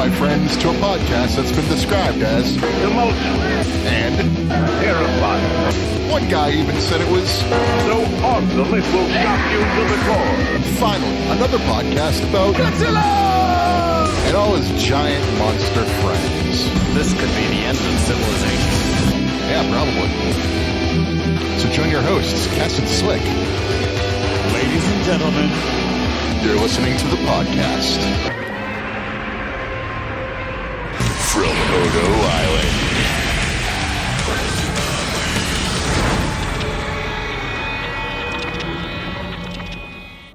my friends, to a podcast that's been described as emotional and terrifying. One guy even said it was So awesome it will shock you to the core. finally another podcast about Godzilla and all his giant monster friends. This could be the end of civilization. Yeah, probably. So join your hosts, KES and Slick. Ladies and gentlemen, You're listening to the podcast from Odo Island.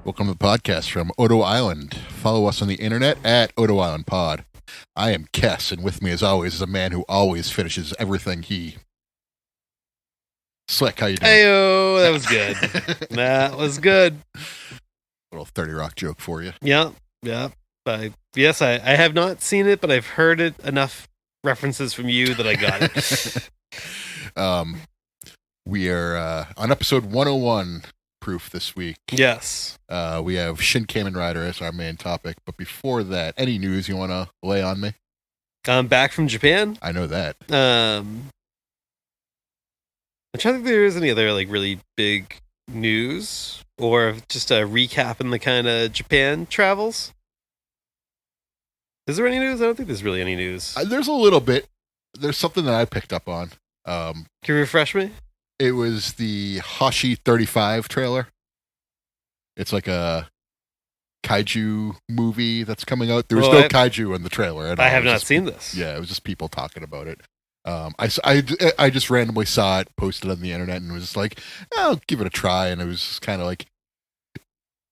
Welcome to the podcast from Odo Island. Follow us on the internet at Odo Island Pod. I am KES, and with me as always is a man who always finishes everything he... Slick, how you doing? Heyo, that was good. That was good. Little 30 Rock joke for you. Yeah. I have not seen it, but I've heard it enough references from you that I got it. We are on episode 101 proof this week. Yes. We have Shin Kamen Rider as our main topic, but before that, any news you want to lay on me? I'm back from Japan. I know that. I'm trying to think if there is any other like really big news or just a recap in the kind of Japan travels. Is there any news? I don't think there's really any news. There's a little bit. There's something that I picked up on. Can you refresh me? It was the Hashi 35 trailer. It's like a kaiju movie that's coming out. There was no kaiju in the trailer at all. I have not seen this. Yeah, it was just people talking about it. I just randomly saw it posted on the internet and was just like, I'll give it a try. And it was just kind of like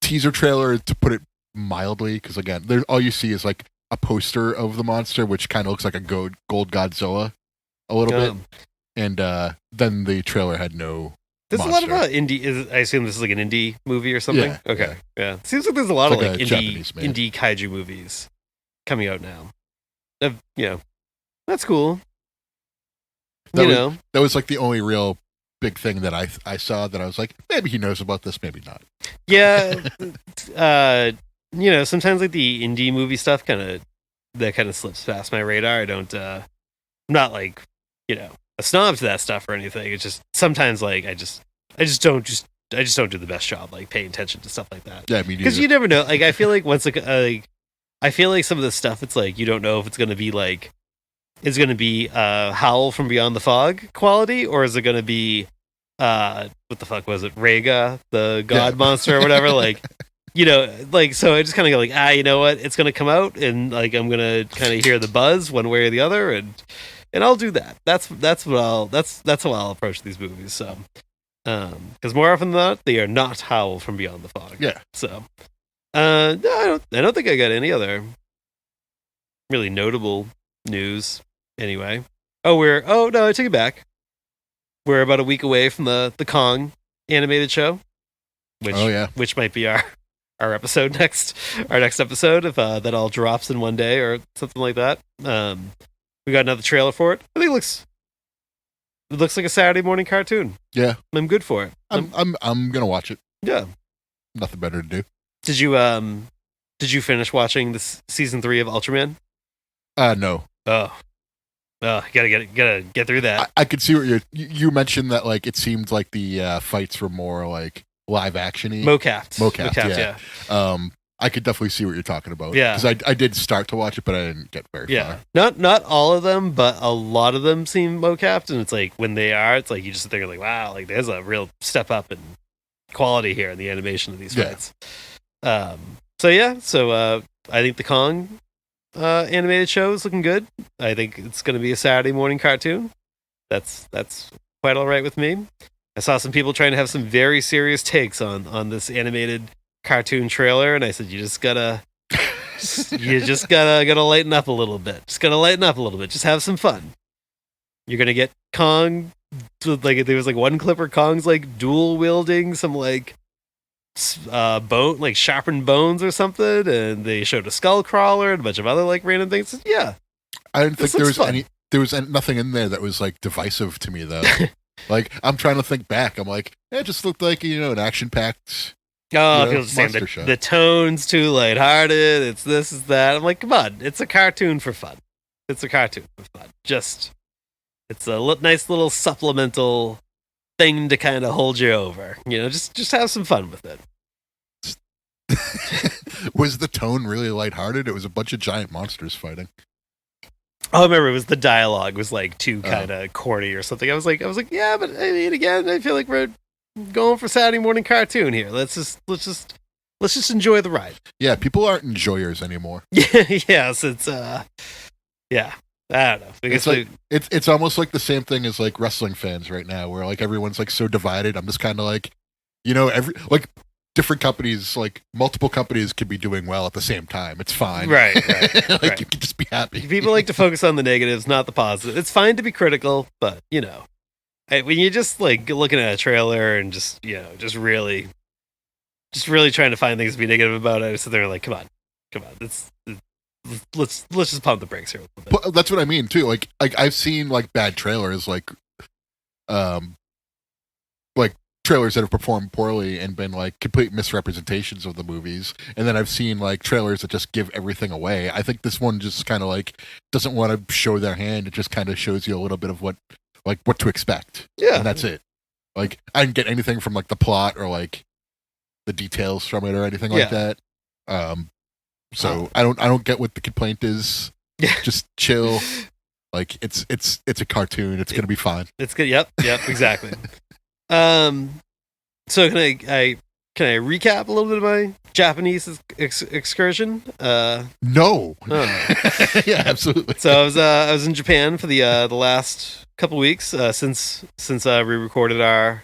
teaser trailer, to put it mildly, because again, all you see is like a poster of the monster, which kind of looks like a gold Godzilla a little bit. And then the trailer had no There's monster. a lot of indie. I assume this is like an indie movie or something. Yeah, okay. Yeah. Seems like there's a lot It's of like like a Japanese made. indie kaiju movies coming out now. That's cool. That was like the only real big thing that I saw that I was like, maybe he knows about this, maybe not. Yeah. Sometimes like the indie movie stuff kind of slips past my radar. I'm not like, a snob to that stuff or anything. It's just sometimes like I just don't do the best job like paying attention to stuff like that. Yeah, me neither. Because you never know. Like I feel like I feel like some of this stuff, it's like you don't know if it's going to be like, is it going to be Howl from Beyond the Fog quality, or is it going to be what the fuck was it, Rhaegar, the god monster or whatever? Like, so I just kind of go like, you know what, it's going to come out, and like I'm going to kind of hear the buzz one way or the other, and I'll do that. That's how I'll approach these movies. So, because more often than not, they are not Howl from Beyond the Fog. Yeah. So, no, I don't think I got any other really notable news. Anyway, no, I take it back. We're about a week away from the Kong animated show, which might be our episode next, our next episode, if that all drops in one day or something like that. We got another trailer for it. I think it looks like a Saturday morning cartoon. Yeah, I'm good for it. I'm gonna watch it. Yeah, Nothing better to do. Did you finish watching this season 3 of Ultraman? No. Oh, gotta get through that. I could see what you mentioned that, like, it seemed like the fights were more like live action-y. Mocapped, yeah. I could definitely see what you're talking about. Yeah. Because I did start to watch it, but I didn't get very far. Not all of them, but a lot of them seem mocapped, and it's like when they are, it's like you just think like, wow, like there's a real step up in quality here in the animation of these fights. So I think the Kong animated show is looking good. I think it's going to be a Saturday morning cartoon. That's quite all right with me. I saw some people trying to have some very serious takes on this animated cartoon trailer, and I said, you just gotta lighten up a little bit. Just gotta lighten up a little bit. Just have some fun. You're gonna get Kong. Like there was like one clip where Kong's like dual wielding some like bone, like sharpened bones or something, and they showed a skull crawler and a bunch of other like random things. Yeah, I didn't think there was nothing in there that was like divisive to me though. Like I'm trying to think back. I'm like, it just looked like an action packed Oh, Yeah, people just saying monster show. the tone's too lighthearted. It's this, is that. I'm like, come on, it's a cartoon for fun. It's a cartoon for fun. Just, it's a nice little supplemental thing to kind of hold you over. Just have some fun with it. Was the tone really lighthearted? It was a bunch of giant monsters fighting. Oh, I remember it was the dialogue was like too kind of corny or something. I was like, yeah, but I mean, again, I feel like we're going for Saturday morning cartoon here. Let's just enjoy the ride. Yeah, people aren't enjoyers anymore. Yes, it's yeah. I don't know. It's like it's almost like the same thing as like wrestling fans right now, where like everyone's like so divided. I'm just kind of like, different companies, like multiple companies, could be doing well at the same time. It's fine, right. Like right. you can just be happy. People like to focus on the negatives, not the positive. It's fine to be critical, but when you're just like looking at a trailer and just really trying to find things to be negative about it, I sit there like, come on, let's just pump the brakes here a little bit. But that's what I mean too. Like I've seen like bad trailers, like trailers that have performed poorly and been like complete misrepresentations of the movies, and then I've seen like trailers that just give everything away. I think this one just kind of like doesn't want to show their hand. It just kind of shows you a little bit of what to expect. Yeah, and that's it. Like I didn't get anything from like the plot or like the details from it or anything like that. So I don't get what the complaint is. Yeah, just chill. Like it's a cartoon. It's gonna be fine. It's good. Yep, exactly. So can I recap a little bit of my Japanese excursion? No. Yeah, absolutely. So I was in Japan for the last couple weeks since we recorded our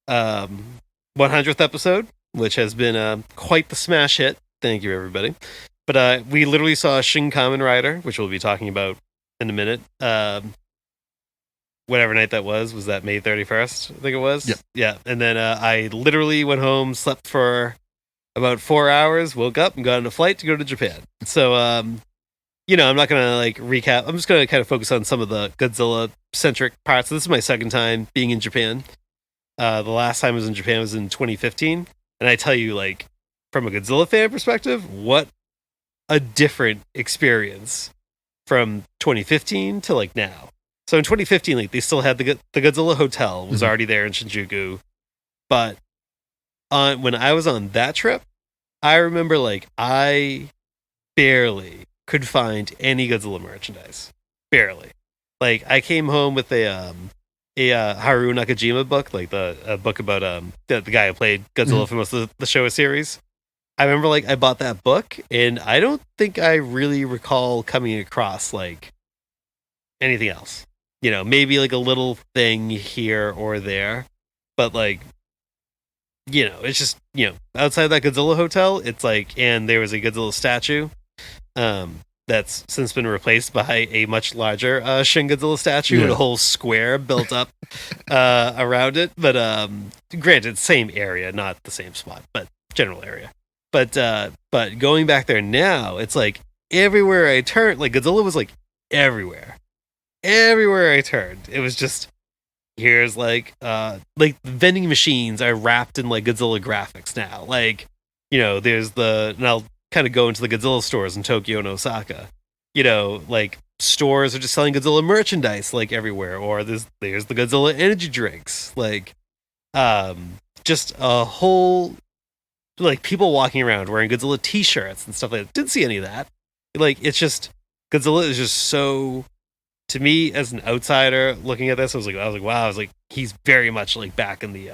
100th episode, which has been quite the smash hit. Thank you, everybody. But we literally saw Shin Kamen Rider, which we'll be talking about in a minute. Whatever night that was that May 31st? I think it was. Yep. Yeah. And then I literally went home, slept for about 4 hours, woke up, and got on a flight to go to Japan. So, I'm not going to like recap. I'm just going to kind of focus on some of the Godzilla-centric parts. So this is my second time being in Japan. The last time I was in Japan was in 2015. And I tell you, like, from a Godzilla fan perspective, what a different experience from 2015 to like now. So in 2015, like they still had the Godzilla Hotel was already there in Shinjuku, but when I was on that trip, I remember like I barely could find any Godzilla merchandise, barely. Like I came home with a Haru Nakajima book, like a book about the guy who played Godzilla for most of the Showa series. I remember like I bought that book, and I don't think I really recall coming across like anything else. Maybe like a little thing here or there, but like, it's just, outside that Godzilla hotel, it's like, and there was a Godzilla statue, that's since been replaced by a much larger, Shin Godzilla statue and a whole square built up, around it. But, granted, same area, not the same spot, but general area. But going back there now, it's like everywhere I turned, like Godzilla was like everywhere I turned. It was just, here's like vending machines are wrapped in like Godzilla graphics now. Like, there's and I'll kind of go into the Godzilla stores in Tokyo and Osaka. Like stores are just selling Godzilla merchandise like everywhere, or there's the Godzilla energy drinks. Like, just a whole, like people walking around wearing Godzilla t-shirts and stuff like that. Didn't see any of that. Like, it's just, Godzilla is just so, to me as an outsider looking at this, I was like, wow, he's very much like back in the,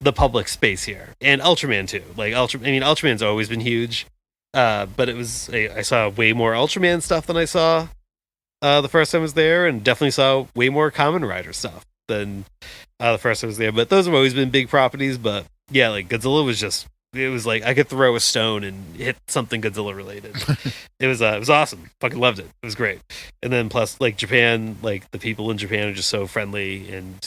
the public space here. And Ultraman too. Like Ultraman's always been huge. But it was, I saw way more Ultraman stuff than I saw, the first time I was there, and definitely saw way more Kamen Rider stuff than, the first time I was there. But those have always been big properties. But yeah, like Godzilla was just, it was like I could throw a stone and hit something Godzilla related. It was awesome. Fucking loved it. It was great. And then plus like Japan, like the people in Japan are just so friendly and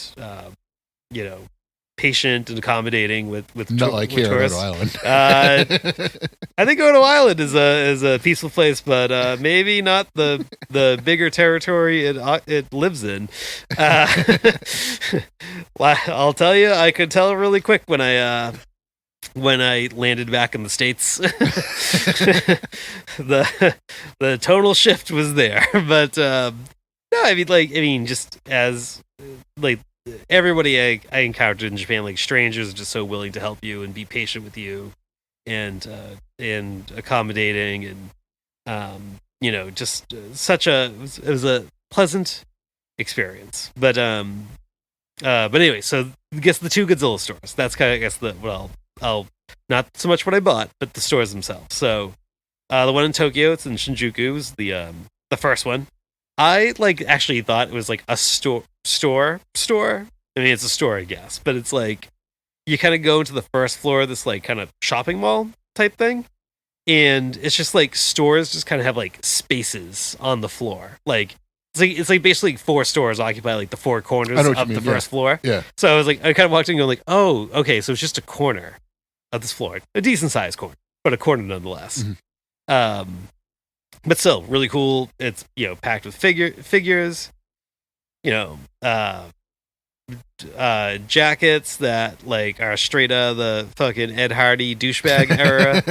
patient and accommodating with Not like with here on tourists. Rhode Island. I think Odo Island is a peaceful place, but maybe not the bigger territory it lives in. I'll tell you, I could tell really quick when I landed back in the States. the tonal shift was there, but no, I mean, just as like everybody I encountered in Japan, like strangers are just so willing to help you and be patient with you, and accommodating, and just it was a pleasant experience. But anyway, so I guess the two Godzilla stores. That's kind of, I guess, I'll not so much what I bought, but the stores themselves. So the one in Tokyo, it's in Shinjuku, was the first one. I actually thought it was like a store. I mean, it's a store, I guess, but it's like you kind of go into the first floor of this like kind of shopping mall type thing, and it's just like stores just kind of have like spaces on the floor. Like it's like basically four stores occupy like the four corners of the first floor. Yeah. So I was like, I kind of walked in and going like, oh, okay, so it's just a corner of this floor, a decent sized corner, but a corner nonetheless. Mm-hmm. But still really cool. It's packed with figures, jackets that like are straight out of the fucking Ed Hardy douchebag era.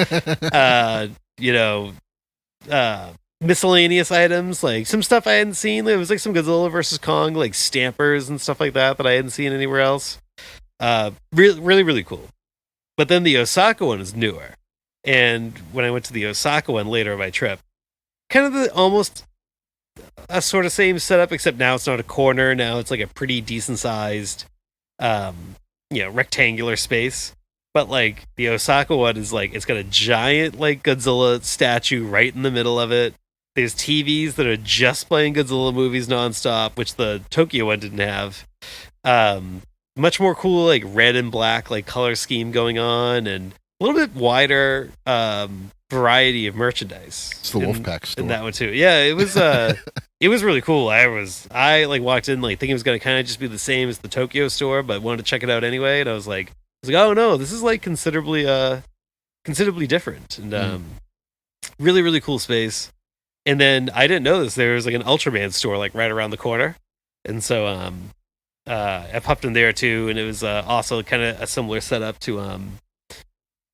Miscellaneous items, like some stuff I hadn't seen. There was like some Godzilla versus Kong like stampers and stuff like that I hadn't seen anywhere else. Really cool. But then the Osaka one is newer, and when I went to the Osaka one later in my trip, kind of almost a sort of same setup, except now it's not a corner. Now it's like a pretty decent sized, rectangular space. But like the Osaka one is like, it's got a giant like Godzilla statue right in the middle of it. There's TVs that are just playing Godzilla movies nonstop, which the Tokyo one didn't have. Much more cool, like red and black, like color scheme going on, and a little bit wider variety of merchandise. It's the Wolfpack store. In that one too. Yeah, it was it was really cool. I like walked in like thinking it was gonna kind of just be the same as the Tokyo store, but wanted to check it out anyway, and I was like, oh no, this is like considerably different, and really, really cool space. And then I didn't know this, there was like an Ultraman store like right around the corner, and so I popped in there too, and it was also kind of a similar setup to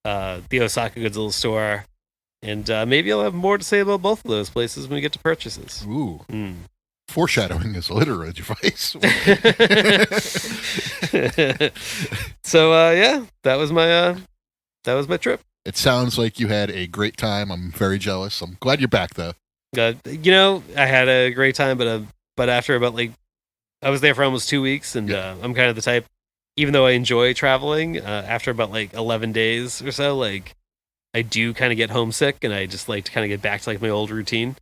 the Osaka Godzilla store. And maybe I'll have more to say about both of those places when we get to purchases. Ooh. Foreshadowing is a literary device. So yeah, that was my trip. It sounds like you had a great time. I'm very jealous. I'm glad you're back though. I had a great time, but after about like, I was there for almost 2 weeks, and I'm kind of the type, even though I enjoy traveling, after about like 11 days or so, like I do kind of get homesick, and I just like to kind of get back to like my old routine.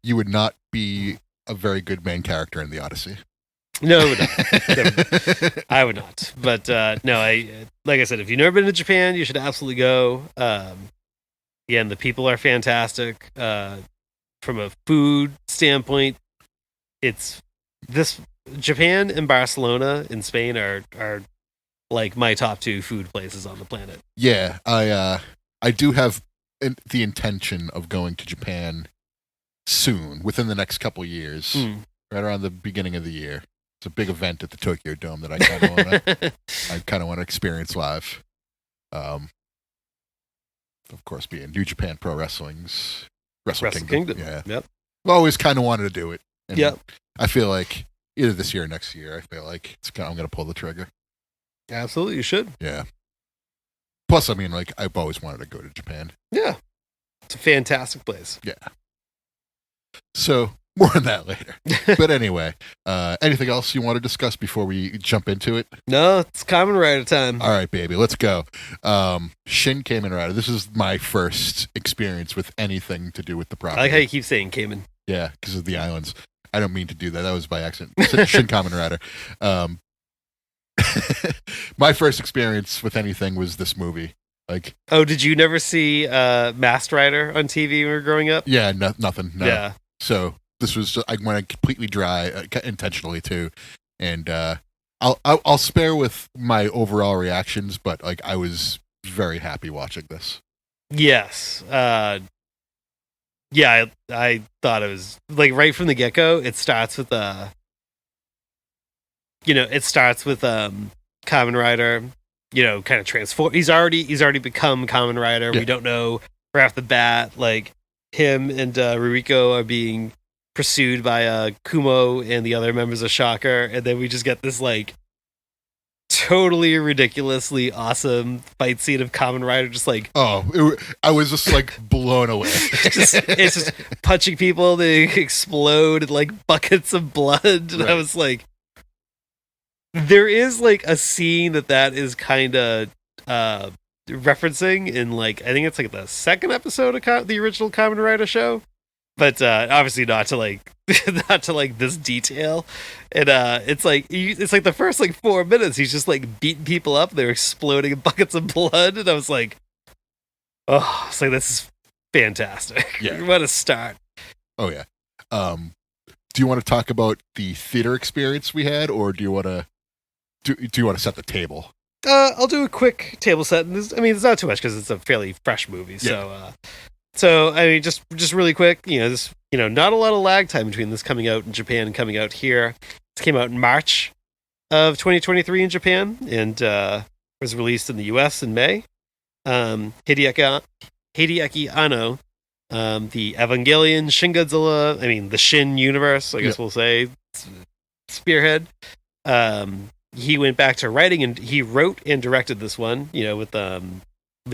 You would not be a very good main character in the Odyssey. No, I would not. I would not. But no, like I said, if you've never been to Japan, you should absolutely go. And the people are fantastic. From a food standpoint, it's this Japan and Barcelona in Spain are like my top two food places on the planet. Yeah, I do have the intention of going to Japan soon, within the next couple years, right around the beginning of the year. It's a big event at the Tokyo Dome that I kind of want to experience live. Of course, being New Japan Pro Wrestling's Wrestle Kingdom. Yeah, yep. I've always kind of wanted to do it. And yep. I feel like either this year or next year, I feel like I'm going to pull the trigger. Absolutely, you should. Yeah. Plus, I mean, like, I've always wanted to go to Japan. Yeah. It's a fantastic place. Yeah. So, more on that later. But anyway, anything else you want to discuss before we jump into it? No, it's Kamen Rider time. All right, baby, let's go. Shin Kamen Rider. This is my first experience with anything to do with the property. I like how you keep saying Kamen. Yeah, because of the islands. I don't mean to do that. That was by accident. Shin Kamen Rider. My first experience with anything was this movie. Like, oh, did you never see Masked Rider on TV when you were growing up? Yeah, nothing. No. Yeah. So this was just, I went completely dry, intentionally too, and I'll spare with my overall reactions, but like I was very happy watching this. Yes. Yeah, I thought it was like right from the get go. It starts with Kamen Rider, kind of transform. He's already become Kamen Rider. Yeah. We don't know right off the bat. Like him and Ruriko are being pursued by Kumo and the other members of Shocker, and then we just get this like totally ridiculously awesome fight scene of Kamen Rider just like I was just like blown away. it's just punching people, they explode in like buckets of blood, and Right. I was like, there is like a scene that is kind of referencing in like I think it's like the second episode of the original Kamen Rider show, but obviously not to like this detail. And it's like the first like 4 minutes he's just like beating people up, they're exploding in buckets of blood, and I was like, oh, it's like, this is fantastic. Yeah. What a start. Oh yeah. Do you want to talk about the theater experience we had, or do you want to set the table? I'll do a quick table set. And it's not too much because it's a fairly fresh movie. So I mean, just really quick, not a lot of lag time between this coming out in Japan and coming out here. This came out in March of 2023 in Japan, and was released in the US in May. Hideaki Anno, the Evangelion, Shin Godzilla, the Shin universe, I guess we'll say, spearhead. He went back to writing, and he wrote and directed this one, with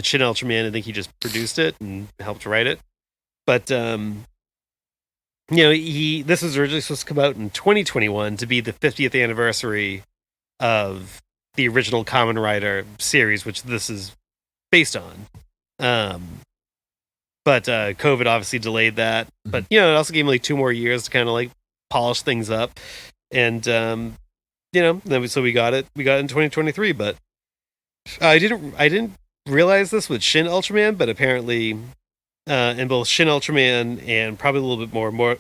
Shin Ultraman. I think he just produced it and helped write it. But this was originally supposed to come out in 2021 to be the 50th anniversary of the original Kamen Rider series, which this is based on. But COVID obviously delayed that. But it also gave him like 2 more years to kind of like polish things up. And so we got it. We got it in 2023. But I didn't realize this with Shin Ultraman, but apparently in both Shin Ultraman and probably a little bit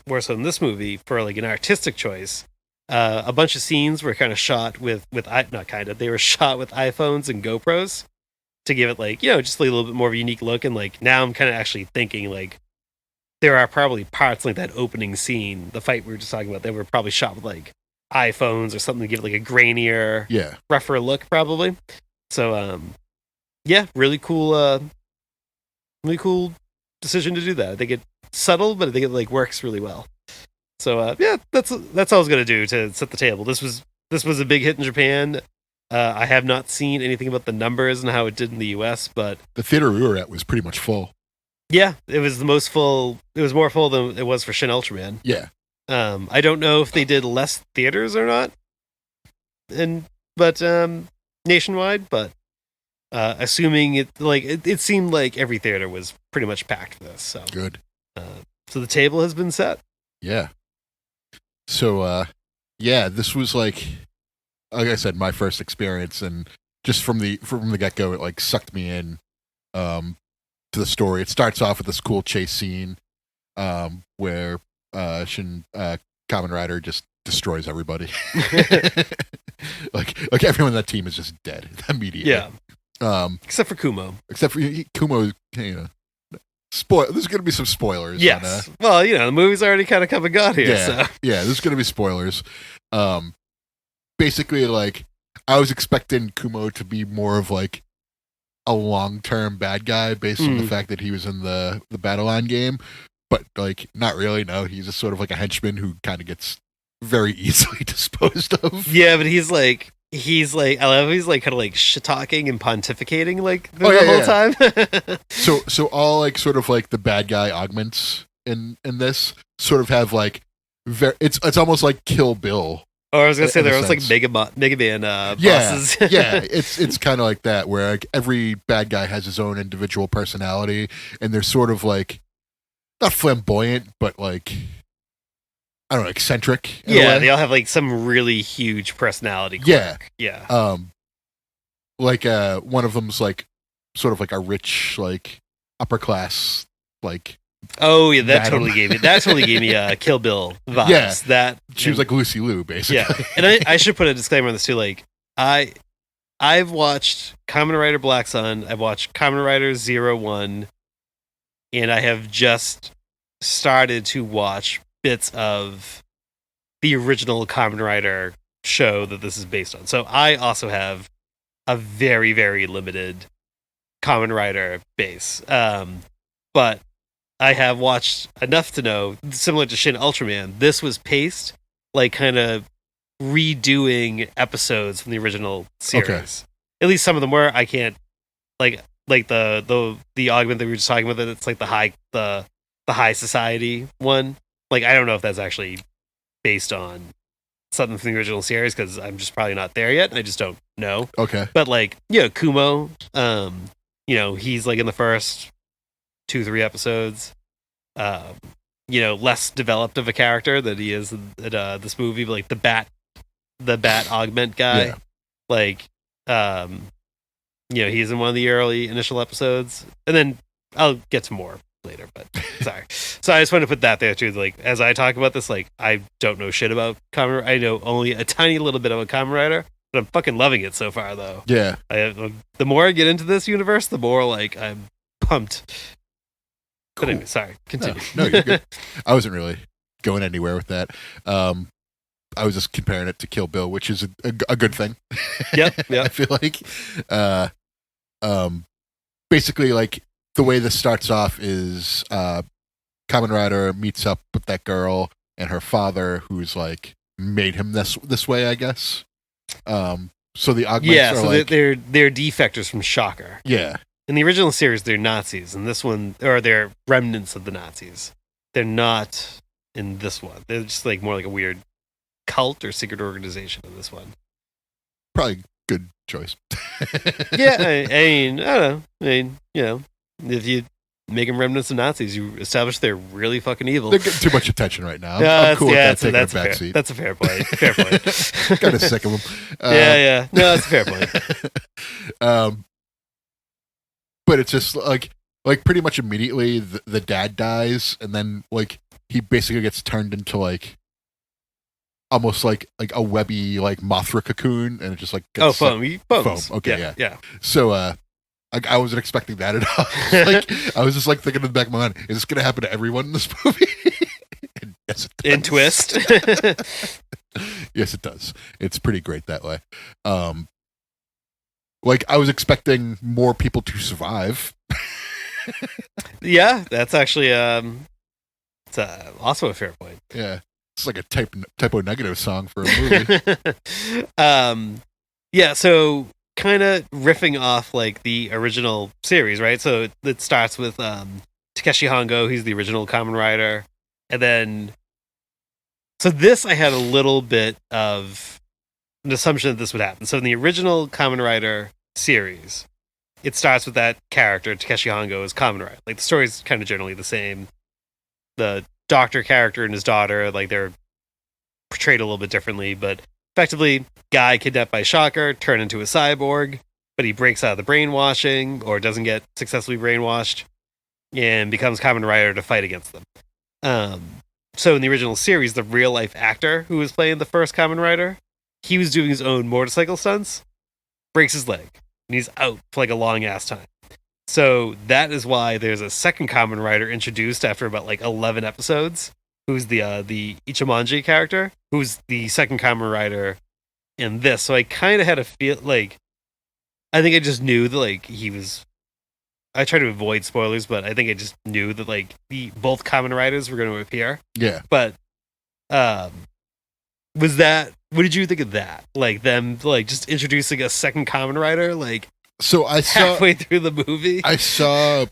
more so in this movie, for like an artistic choice, a bunch of scenes were kind of shot they were shot with iPhones and GoPros to give it like, just like a little bit more of a unique look. And like now I'm kind of actually thinking like there are probably parts like that opening scene, the fight we were just talking about, that were probably shot with like iPhones or something to give it like a grainier, rougher look probably. So really coll decision to do that. I think it's subtle, but I think it like works really well. So that's all I was gonna do to set the table. This was a big hit in Japan. I have not seen anything about the numbers and how it did in the US, but the theater we were at was pretty much full. Yeah, it was the most full. It was more full than it was for Shin Ultraman. Yeah. I don't know if they did less theaters or not, but nationwide. But assuming it seemed like every theater was pretty much packed for this. So good. So the table has been set. Yeah. So this was like I said, my first experience, and just from the get go, it like sucked me in to the story. It starts off with this cool chase scene where Shin Kamen Rider just destroys everybody. like everyone on that team is just dead immediately. Yeah. Except for Kumo. Kumo, there's going to be some spoilers. Yes. Well, the movie's already kind of come and gone here. Yeah. So. Yeah, there's going to be spoilers. Basically, like, I was expecting Kumo to be more of like a long-term bad guy based on the fact that he was in the Battle Line game, but like not really. No, he's just sort of like a henchman who kind of gets very easily disposed of. Yeah, but he's like I love he's like kind of like shit talking and pontificating like the whole time. So all like sort of like the bad guy augments in this sort of have like it's almost like Kill Bill. Or I was gonna say there was like Mega Man bosses. Yeah, it's kind of like that, where like every bad guy has his own individual personality, and they're sort of like not flamboyant, but like I don't know, eccentric. Yeah, they all have like some really huge personality quirk. Yeah. Like one of them's like sort of like a rich, like upper class, like Oh yeah, that Madam. totally gave me Kill Bill vibes. Yeah. That She was like Lucy Liu, basically. yeah, and I should put a disclaimer on this too. Like I've watched Kamen Rider Black Sun, I've watched Kamen Rider 01, and I have just started to watch bits of the original Kamen Rider show that this is based on. So I also have a very, very limited Kamen Rider base. But I have watched enough to know, similar to Shin Ultraman, this was paced like kind of redoing episodes from the original series. Okay. At least some of them were. I can't like the augment that we were just talking about. That it's like the high society one. Like I don't know if that's actually based on something from the original series because I'm just probably not there yet. I just don't know. Okay. But like Kumo, he's like in the first 2-3 episodes. Less developed of a character that he is in this movie, but like the bat augment guy. Yeah. Like he's in one of the early initial episodes, and then I'll get to more later, but sorry. So I just want to put that there too. Like as I talk about this, like I don't know shit about Kamen Rider. I know only a tiny little bit about Kamen Rider, but I'm fucking loving it so far though. Yeah. The more I get into this universe, the more like I'm pumped. Cool. But anyway, sorry. Continue. No, you're good. I wasn't really going anywhere with that. I was just comparing it to Kill Bill, which is a good thing. Yep. I feel like, basically, like the way this starts off is Kamen Rider meets up with that girl and her father, who's like made him this way, I guess. So the augments are like, they're defectors from Shocker. yeah. In the original series, they're Nazis. In this one, or they're remnants of the Nazis. They're not in this one. They're just like more like a weird cult or secret organization in this one. Probably good choice. Yeah, I mean, I don't know. I mean, if you make them remnants of Nazis, you establish they're really fucking evil. They're getting too much attention right now. Yeah, I'm cool with that taking a fair. backseat. That's a fair point. Fair point. Kind of sick of them. Yeah. No, that's a fair point. But it's just like pretty much immediately the dad dies, and then like he basically gets turned into like almost like a webby like Mothra cocoon, and it just like gets foam. Okay, yeah. So I wasn't expecting that at all. Like I was just like thinking in the back of my mind, is this gonna happen to everyone in this movie? And yes, it does. In twist. Yes, it does. It's pretty great that way. Like I was expecting more people to survive. Yeah, that's actually it's also a fair point. Yeah, it's like a typo negative song for a movie. Yeah, so kind of riffing off like the original series, right? So it starts with Takeshi Hongo, he's the original Kamen Rider, and then so this I had a little bit of an assumption that this would happen. So in the original Kamen Rider series, it starts with that character, Takeshi Hongo, as Kamen Rider. Like the story's kind of generally the same. The doctor character and his daughter, like they're portrayed a little bit differently, but effectively, guy kidnapped by Shocker, turned into a cyborg, but he breaks out of the brainwashing or doesn't get successfully brainwashed and becomes Kamen Rider to fight against them. So in the original series, the real life actor who was playing the first Kamen Rider, he was doing his own motorcycle stunts, breaks his leg, and he's out for like a long ass time. So that is why there's a second Kamen Rider introduced after about like 11 episodes, who's the Ichimonji character, who's the second Kamen Rider in this. So I kind of had a feel like, I think I just knew that like he was, I try to avoid spoilers, but I think I just knew that like both Kamen Riders were going to appear. Yeah. But was that, what did you think of that? Like them like just introducing a second Kamen Rider like So I saw halfway through the movie? I saw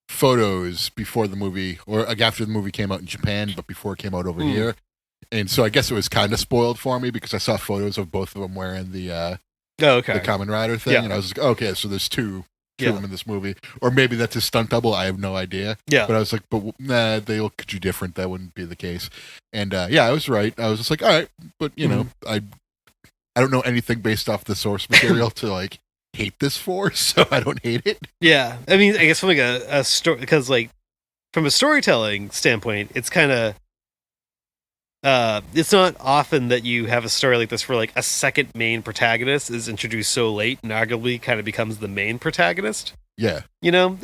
photos before the movie, or like after the movie came out in Japan, but before it came out over here. And so I guess it was kind of spoiled for me because I saw photos of both of them wearing the the Kamen Rider thing, Yeah. and I was like, okay, so there's two of them in this movie, or maybe that's a stunt double. I have no idea. Yeah. But I was like, but nah, they look at you different. That wouldn't be the case. And yeah, I was right. I was just like, all right, but you know, I don't know anything based off the source material to like hate this for, so I don't hate it. Yeah, I mean, I guess from like a story, because like from a storytelling standpoint, it's kind of it's not often that you have a story like this where like a second main protagonist is introduced so late and arguably kind of becomes the main protagonist. Yeah. You know?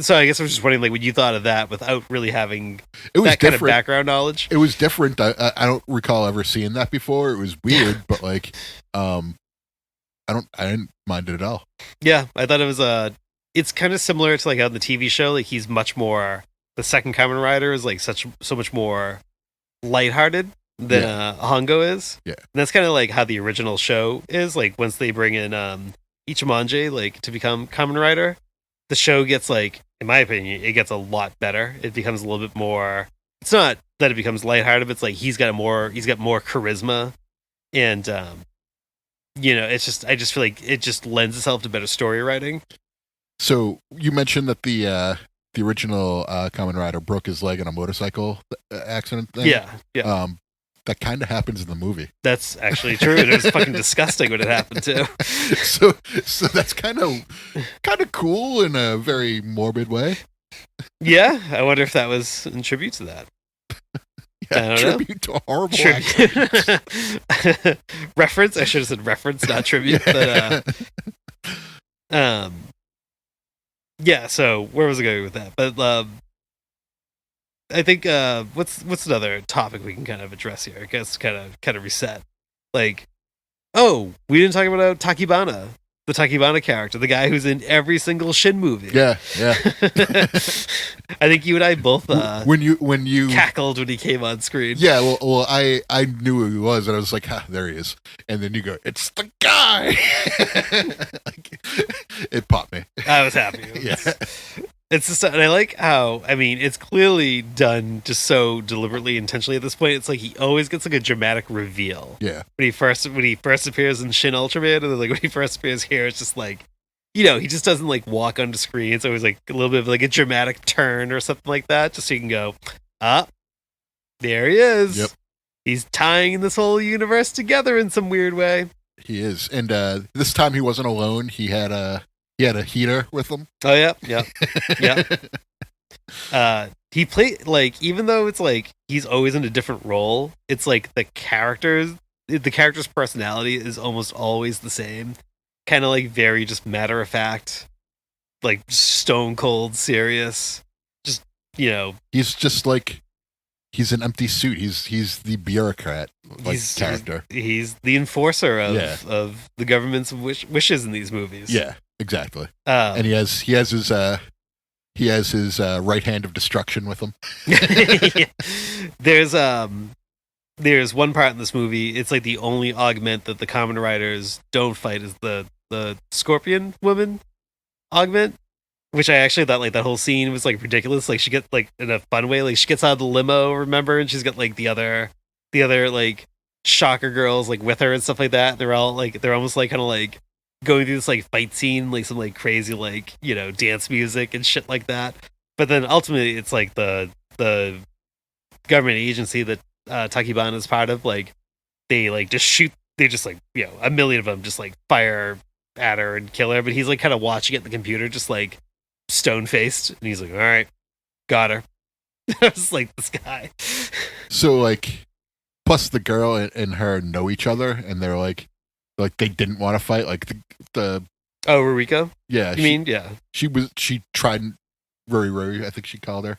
So I guess I was just wondering, like, when you thought of that without really having It was that kind of different. background knowledge. It was different. I don't recall ever seeing that before. It was weird, but like, I didn't mind it at all. Yeah, I thought it was it's kind of similar to like on the TV show. Like he's much more. The second Kamen Rider is like so much more lighthearted than Hongo is. Yeah, and that's kind of like how the original show is. Like once they bring in Ichimonji like to become Kamen Rider, the show gets like, in my opinion, it gets a lot better. It becomes a little bit more. It's not that it becomes lighthearted, but it's like he's got more charisma, and it's just I just feel like it just lends itself to better story writing. So you mentioned that the original Kamen Rider broke his leg in a motorcycle accident thing. Yeah. That kind of happens in the movie. That's actually true. It was fucking disgusting when it happened too. So that's kind of cool in a very morbid way. Yeah, I wonder if that was in tribute to that. Yeah, tribute to a horrible reference. I should have said reference, not tribute. But yeah. So where was I going with that? But I think what's another topic we can kind of address here? I guess kind of reset. Like, oh, we didn't talk about Takibana, the Takibana character, the guy who's in every single Shin movie. Yeah. I think you and I both when you cackled when he came on screen. Yeah, well, I knew who he was, and I was like, there he is. And then you go, it's the guy. Like, it popped me. I was happy. It's just, and I like how, I mean, it's clearly done just so deliberately, intentionally at this point. It's like he always gets like a dramatic reveal. Yeah. When he first appears in Shin Ultraman, and then like when he first appears here, it's just like, he just doesn't like walk onto screen. It's always like a little bit of like a dramatic turn or something like that, just so you can go, there he is. Yep. He's tying this whole universe together in some weird way. He is, and this time he wasn't alone. He had a heater with him. Oh yeah. He played like, even though it's like he's always in a different role, it's like the character's personality is almost always the same. Kind of like very just matter of fact, like stone cold serious. Just he's just like he's an empty suit. He's the bureaucrat character. He's the enforcer of the government's wishes in these movies. Yeah, exactly. And he has his right hand of destruction with him. Yeah. There's one part in this movie. It's like the only augment that the Kamen Riders don't fight is the Scorpion woman augment, which I actually thought like that whole scene was like ridiculous. Like she gets like in a fun way, like she gets out of the limo, remember, and she's got like the other like shocker girls like with her and stuff like that. They're all like they're almost like kind of like going through this like fight scene, like some like crazy like dance music and shit like that. But then ultimately it's like the government agency that Takibana is part of, like they like just shoot, they just like a million of them just like fire at her and kill her, but he's like kind of watching it in the computer just like stone faced, and he's like, all right, got her. I was like, this guy. So like, plus the girl and her know each other, and they're like they didn't want to fight, like the Ruriko? Yeah. Yeah. She tried Ruri, I think she called her.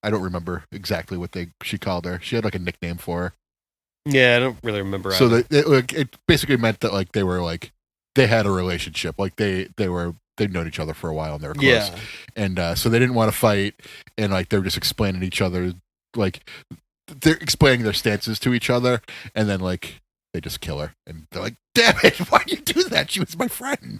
I don't remember exactly what she called her. She had like a nickname for her. Yeah, I don't really remember. So it basically meant that like they were like they had a relationship, like they'd known each other for a while and they were close. Yeah. And so they didn't want to fight, and like they were just explaining each other, like they're explaining their stances to each other, and then like they just kill her, and they're like, "Damn it! Why'd you do that? She was my friend."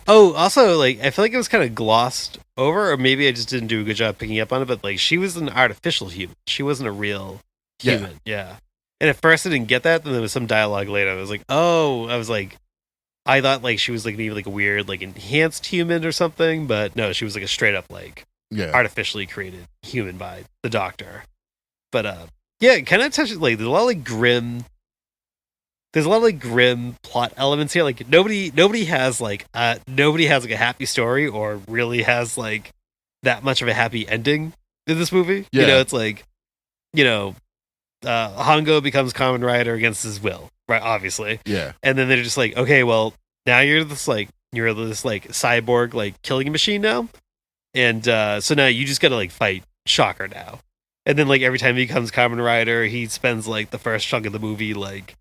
Oh, also, like I feel like it was kind of glossed over, or maybe I just didn't do a good job picking up on it. But like, she was an artificial human; she wasn't a real human. Yeah. And at first, I didn't get that. Then there was some dialogue later. I was like, "Oh," I thought like she was like maybe like a weird like enhanced human or something, but no, she was like a straight up like artificially created human by the Doctor. But yeah, it kind of touches like there's a lot of like grim there's a lot of like grim plot elements here. Like nobody has like a happy story or really has like that much of a happy ending in this movie. Yeah. You know, it's like, you know, Hongo becomes Kamen Rider against his will, right? Obviously. Yeah. And then they're just like, okay, well, now you're this cyborg like killing machine now. And so now you just gotta like fight Shocker now. And then like every time he becomes Kamen Rider, he spends like the first chunk of the movie like,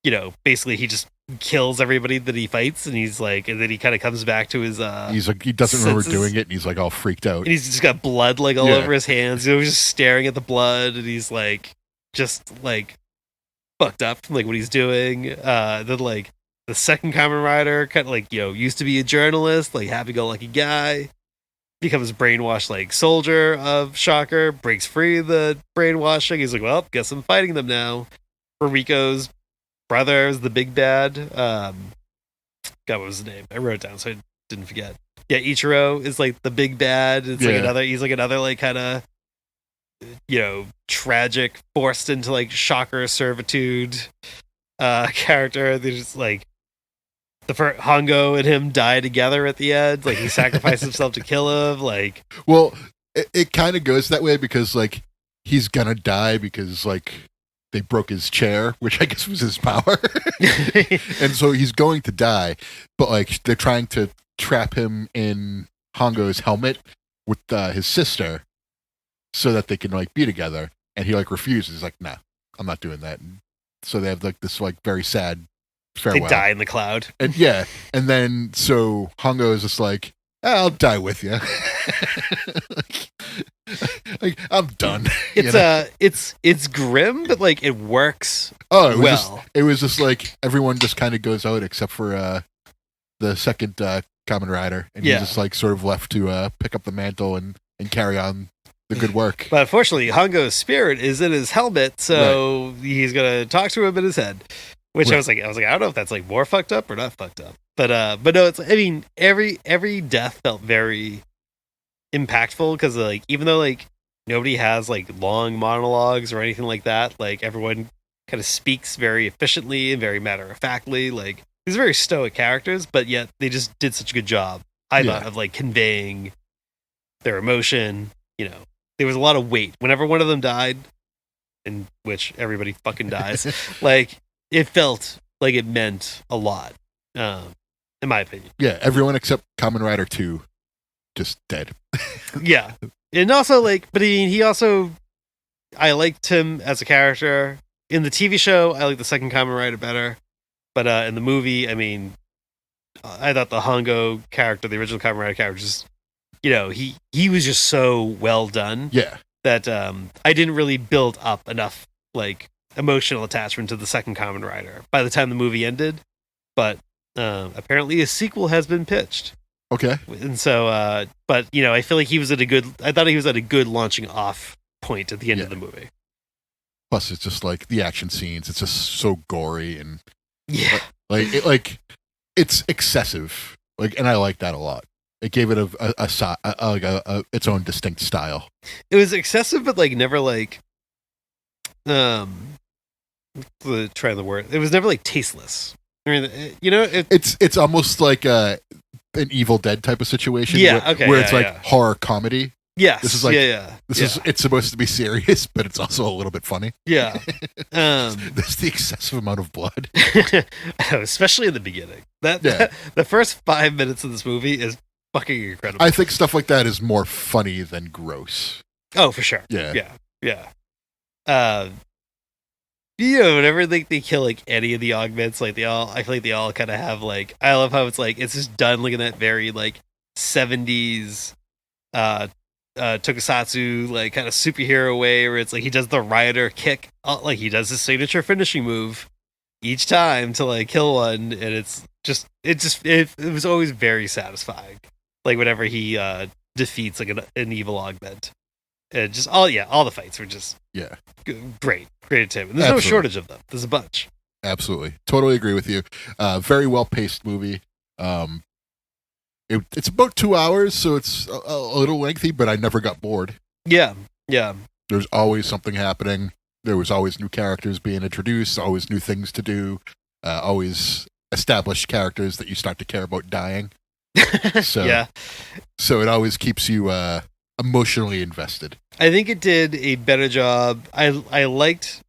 you know, basically he just kills everybody that he fights, and he's like, and then he kind of comes back to his he's like, he doesn't remember senses. doing it, and he's like all freaked out. And he's just got blood like all Yeah. over his hands. You know, he's just staring at the blood, and he's like just like fucked up from like what he's doing. Then like the second Kamen Rider kind of like, you know, used to be a journalist, like happy-go-lucky guy, becomes brainwashed like soldier of Shocker, breaks free of the brainwashing. He's like, well, guess I'm fighting them now. Rico's brother is the big bad. God, what was his name? I wrote it down so I didn't forget. Yeah, Ichiro is like the big bad. It's like Yeah. he's like another like kind of, you know, tragic, forced into like Shocker servitude character. They're just like the first Hongo and him die together at the end. Like he sacrificed himself to kill him. Like, Well, it kind of goes that way because like he's gonna die because like they broke his chair, which I guess was his power, and so he's going to die. But like they're trying to trap him in Hongo's helmet with his sister, so that they can like be together. And he like refuses. He's like, "Nah, I'm not doing that." And so they have like this like very sad they farewell. die in the cloud. And yeah, and then so Hongo is just like, "I'll die with you." like, I'm done. you It's know? it's grim, but like it works. Oh, it was well. it was just like everyone just kind of goes out except for the second Kamen Rider, and Yeah. he's just like sort of left to pick up the mantle and carry on the good work. But unfortunately, Hongo's spirit is in his helmet, so he's gonna talk to him in his head. Which Right. I was like, I don't know if that's like more fucked up or not fucked up. But no, it's, I mean, every death felt very impactful because like even though like nobody has like long monologues or anything like that, like everyone kind of speaks very efficiently and very matter of factly. Like these are very stoic characters, but yet they just did such a good job, I thought, Yeah. of like conveying their emotion. You know, there was a lot of weight whenever one of them died, in which everybody fucking dies. Like it felt like it meant a lot, in my opinion. Yeah, everyone except Kamen Rider 2 just dead. Yeah, and also like, but I mean, he also, I liked him as a character in the TV show. I like the second Kamen Rider better, but in the movie, I mean, I thought the Hongo character, the original Kamen Rider character, just, you know, he was just so well done Yeah, that I didn't really build up enough like emotional attachment to the second Kamen Rider by the time the movie ended. But apparently a sequel has been pitched. okay. And so, but you know, I feel like I thought he was at a good launching off point at the end of the movie. Plus, it's just like the action scenes. It's just so gory and Yeah. it's excessive. Like, and I like that a lot. It gave it a its own distinct style. It was excessive, but like never like, try the word. It was never like tasteless. I mean, you know, It's almost like an Evil Dead type of situation. Yeah, where, okay, where yeah, it's like yeah. horror comedy. yes, This is like- yeah. It's supposed to be serious, but it's also a little bit funny. Yeah. There's the excessive amount of blood. Especially in the beginning. Yeah. The first 5 minutes of this movie is fucking incredible. I think stuff like that is more funny than gross. Oh, for sure. Yeah. Yeah. You know, whenever they kill like any of the augments, like I feel like they all kind of have like, I love how it's like, it's just done like in that very like 70s tokusatsu like kind of superhero way where it's like he does the rider kick, like he does his signature finishing move each time to like kill one, and it was always very satisfying, like whenever he defeats like an evil augment. And just all the fights were just Yeah. great at him. And there's Absolutely. no shortage of them. There's a bunch. Absolutely. Totally agree with you. Very well paced movie. It's about 2 hours, so it's a little lengthy, but I never got bored. Yeah. There's always something happening. There was always new characters being introduced, always new things to do. always established characters that you start to care about dying. So Yeah. so it always keeps you emotionally invested. I think it did a better job. I liked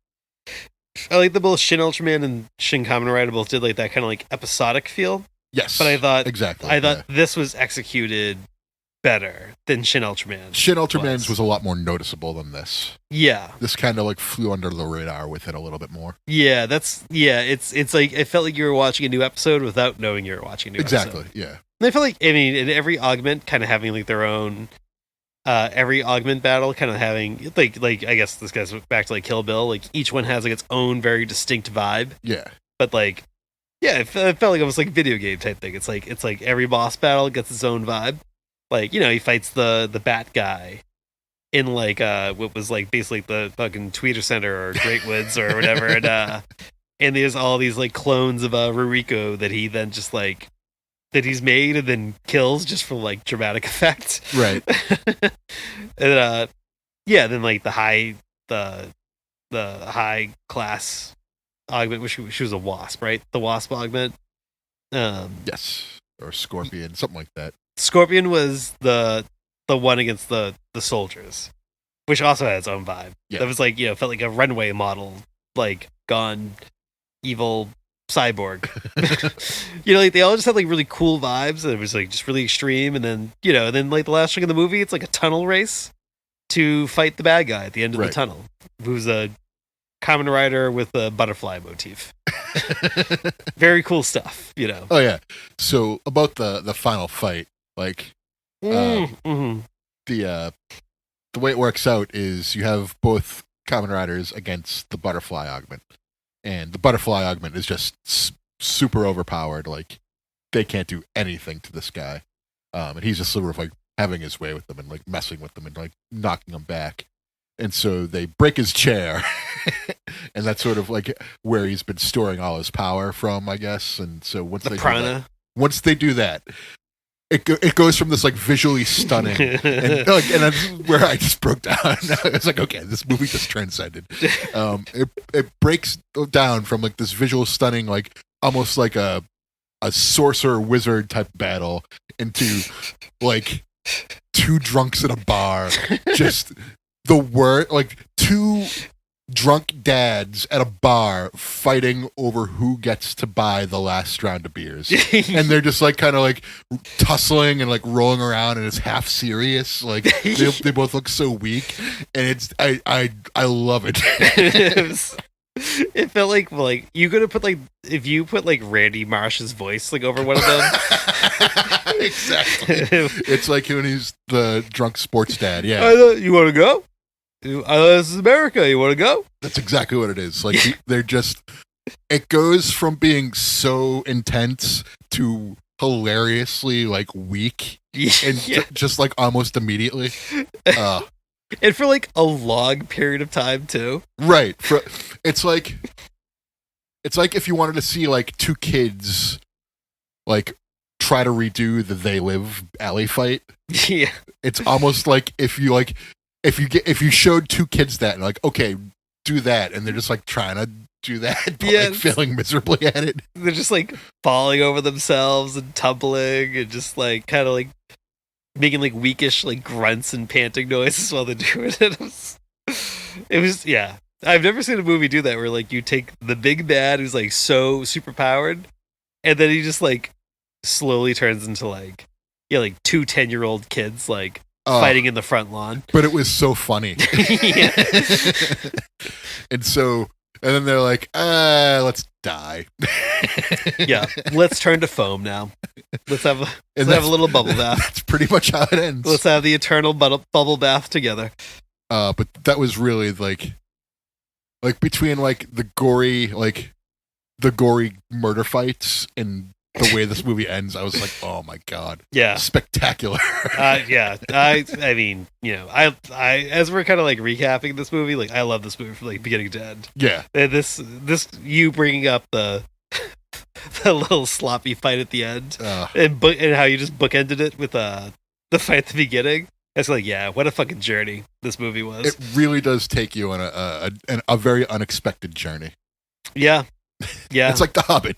that both Shin Ultraman and Shin Kamen Rider both did like that kind of like episodic feel. Yes, But I thought exactly. this was executed better than Shin Ultraman. Shin Ultraman's was a lot more noticeable than this. Yeah. This kind of like flew under the radar with it a little bit more. Yeah, it's like it felt like you were watching a new episode without knowing you were watching a new episode. Exactly. Yeah. And I feel like, I mean, in every augment kind of having like their own every augment battle kind of having like I guess this goes back to like Kill Bill, like each one has like its own very distinct vibe. Yeah. But like yeah, it felt like it was like a video game type thing. It's like every boss battle gets its own vibe. Like, he fights the bat guy in like what was like basically the fucking Tweeter Center or Great Woods or whatever, and there's all these like clones of Ruriko that he then just like that he's made and then kills just for like dramatic effect. Right. And then like the high class augment, which she was a wasp, right? The wasp augment. Yes. Or Scorpion, something like that. Scorpion was the one against the soldiers, which also had its own vibe. Yeah. That was like, felt like a runway model, like gone evil cyborg. Like they all just had like really cool vibes, and it was like just really extreme. And then like the last chunk of the movie, it's like a tunnel race to fight the bad guy at the end of the tunnel, who's a Kamen Rider with a butterfly motif. Very cool stuff, Oh yeah. So about the final fight, like mm-hmm. the way it works out is you have both Kamen Riders against the butterfly augment, and the butterfly augment is just super overpowered. Like they can't do anything to this guy, and he's just sort of like having his way with them and like messing with them and like knocking them back. And so they break his chair, and that's sort of like where he's been storing all his power from, I guess. And so once they do that, it goes from this like visually stunning, and that's where I just broke down. It's like, okay, this movie just transcended. It breaks down from like this visual stunning, like almost like a sorcerer wizard type battle into like two drunks at a bar, just. Like two drunk dads at a bar fighting over who gets to buy the last round of beers. And they're just like kind of like tussling and like rolling around, and it's half serious. Like they both look so weak, and it's I love it. It felt like you could have put like if you put like Randy Marsh's voice like over one of them. Exactly. It's like when he's the drunk sports dad. Yeah. You want to go? This is America. You want to go? That's exactly what it is. Like they're just. It goes from being so intense to hilariously like weak, and just like almost immediately. And for like a long period of time too. Right. It's like if you wanted to see like two kids like try to redo the They Live alley fight. Yeah. It's almost like if you showed two kids that and like, okay, do that, and they're just like trying to do that, but like failing miserably at it. They're just like falling over themselves and tumbling and just like kind of like making like weakish like grunts and panting noises while they're doing it. It was I've never seen a movie do that where like you take the big bad who's like so super powered, and then he just like slowly turns into like two 10-year-old kids like fighting in the front lawn. But it was so funny. And then they're like, let's die. Yeah, let's turn to foam now. Let's have a little bubble bath. That's pretty much how it ends. Let's have the eternal bubble bath together. But that was really like between like the gory murder fights and the way this movie ends, I was like, oh my god, yeah, spectacular. I mean, I as we're kind of like recapping this movie, like I love this movie from like beginning to end. Yeah, and this you bringing up the little sloppy fight at the end, and how you just bookended it with the fight at the beginning. It's like, yeah, what a fucking journey this movie was. It really does take you on a very unexpected journey. Yeah. Yeah. It's like The Hobbit.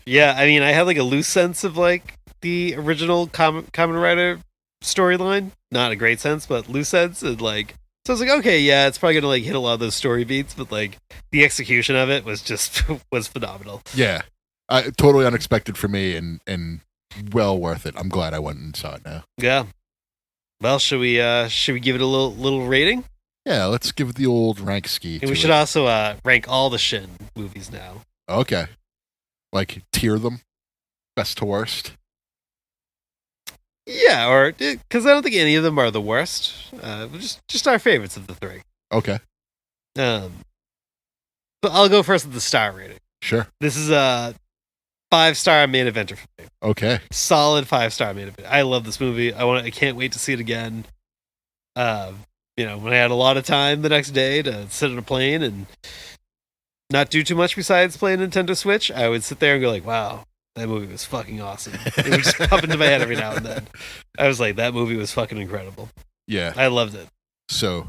Yeah, I mean, I had like a loose sense of like the original Kamen Rider storyline. Not a great sense, but loose sense. And like, so I was like, okay, yeah, it's probably gonna like hit a lot of those story beats, but like the execution of it was just was phenomenal. Yeah, totally unexpected for me, and well worth it. I'm glad I went and saw it now. Yeah. Well, should we give it a little rating? Yeah, let's give it the old rank ski. And we should also rank all the Shin movies now. Okay, like tier them, best to worst. Yeah, or because I don't think any of them are the worst. Just our favorites of the three. Okay, But I'll go first with the star rating. sure. This is a 5-star main eventer for me. Okay, Solid 5-star main event. I love this movie. I can't wait to see it again. When I had a lot of time the next day to sit on a plane and not do too much besides play a Nintendo Switch, I would sit there and go like, wow, that movie was fucking awesome. It would just pop into my head every now and then. I was like, that movie was fucking incredible. yeah. I loved it. So,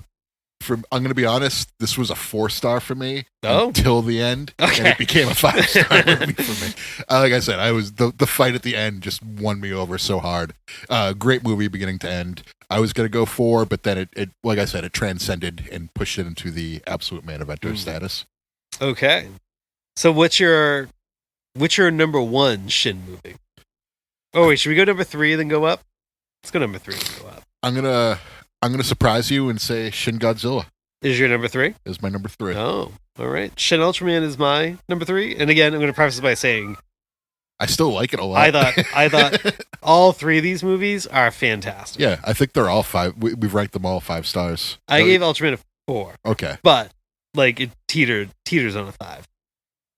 I'm gonna be honest. This was a 4-star for me Oh? until the end, and Okay. it became a 5-star movie for me. Like I said, I was the fight at the end just won me over so hard. Great movie, beginning to end. I was gonna go 4, but then it like I said, it transcended and pushed it into the absolute main eventer status. Okay. So what's your number 1 Shin movie? Oh wait, should we go number 3 then go up? Let's go number 3 and go up. I'm gonna surprise you and say Shin Godzilla Is your number 3? is my number 3. Oh, all right. Shin Ultraman is my number 3. And again, I'm going to preface it by saying I still like it a lot. I thought all 3 of these movies are fantastic. Yeah, I think they're all 5. We've ranked them all 5 stars. I gave Ultraman a 4, Okay. but like it teeters on a 5.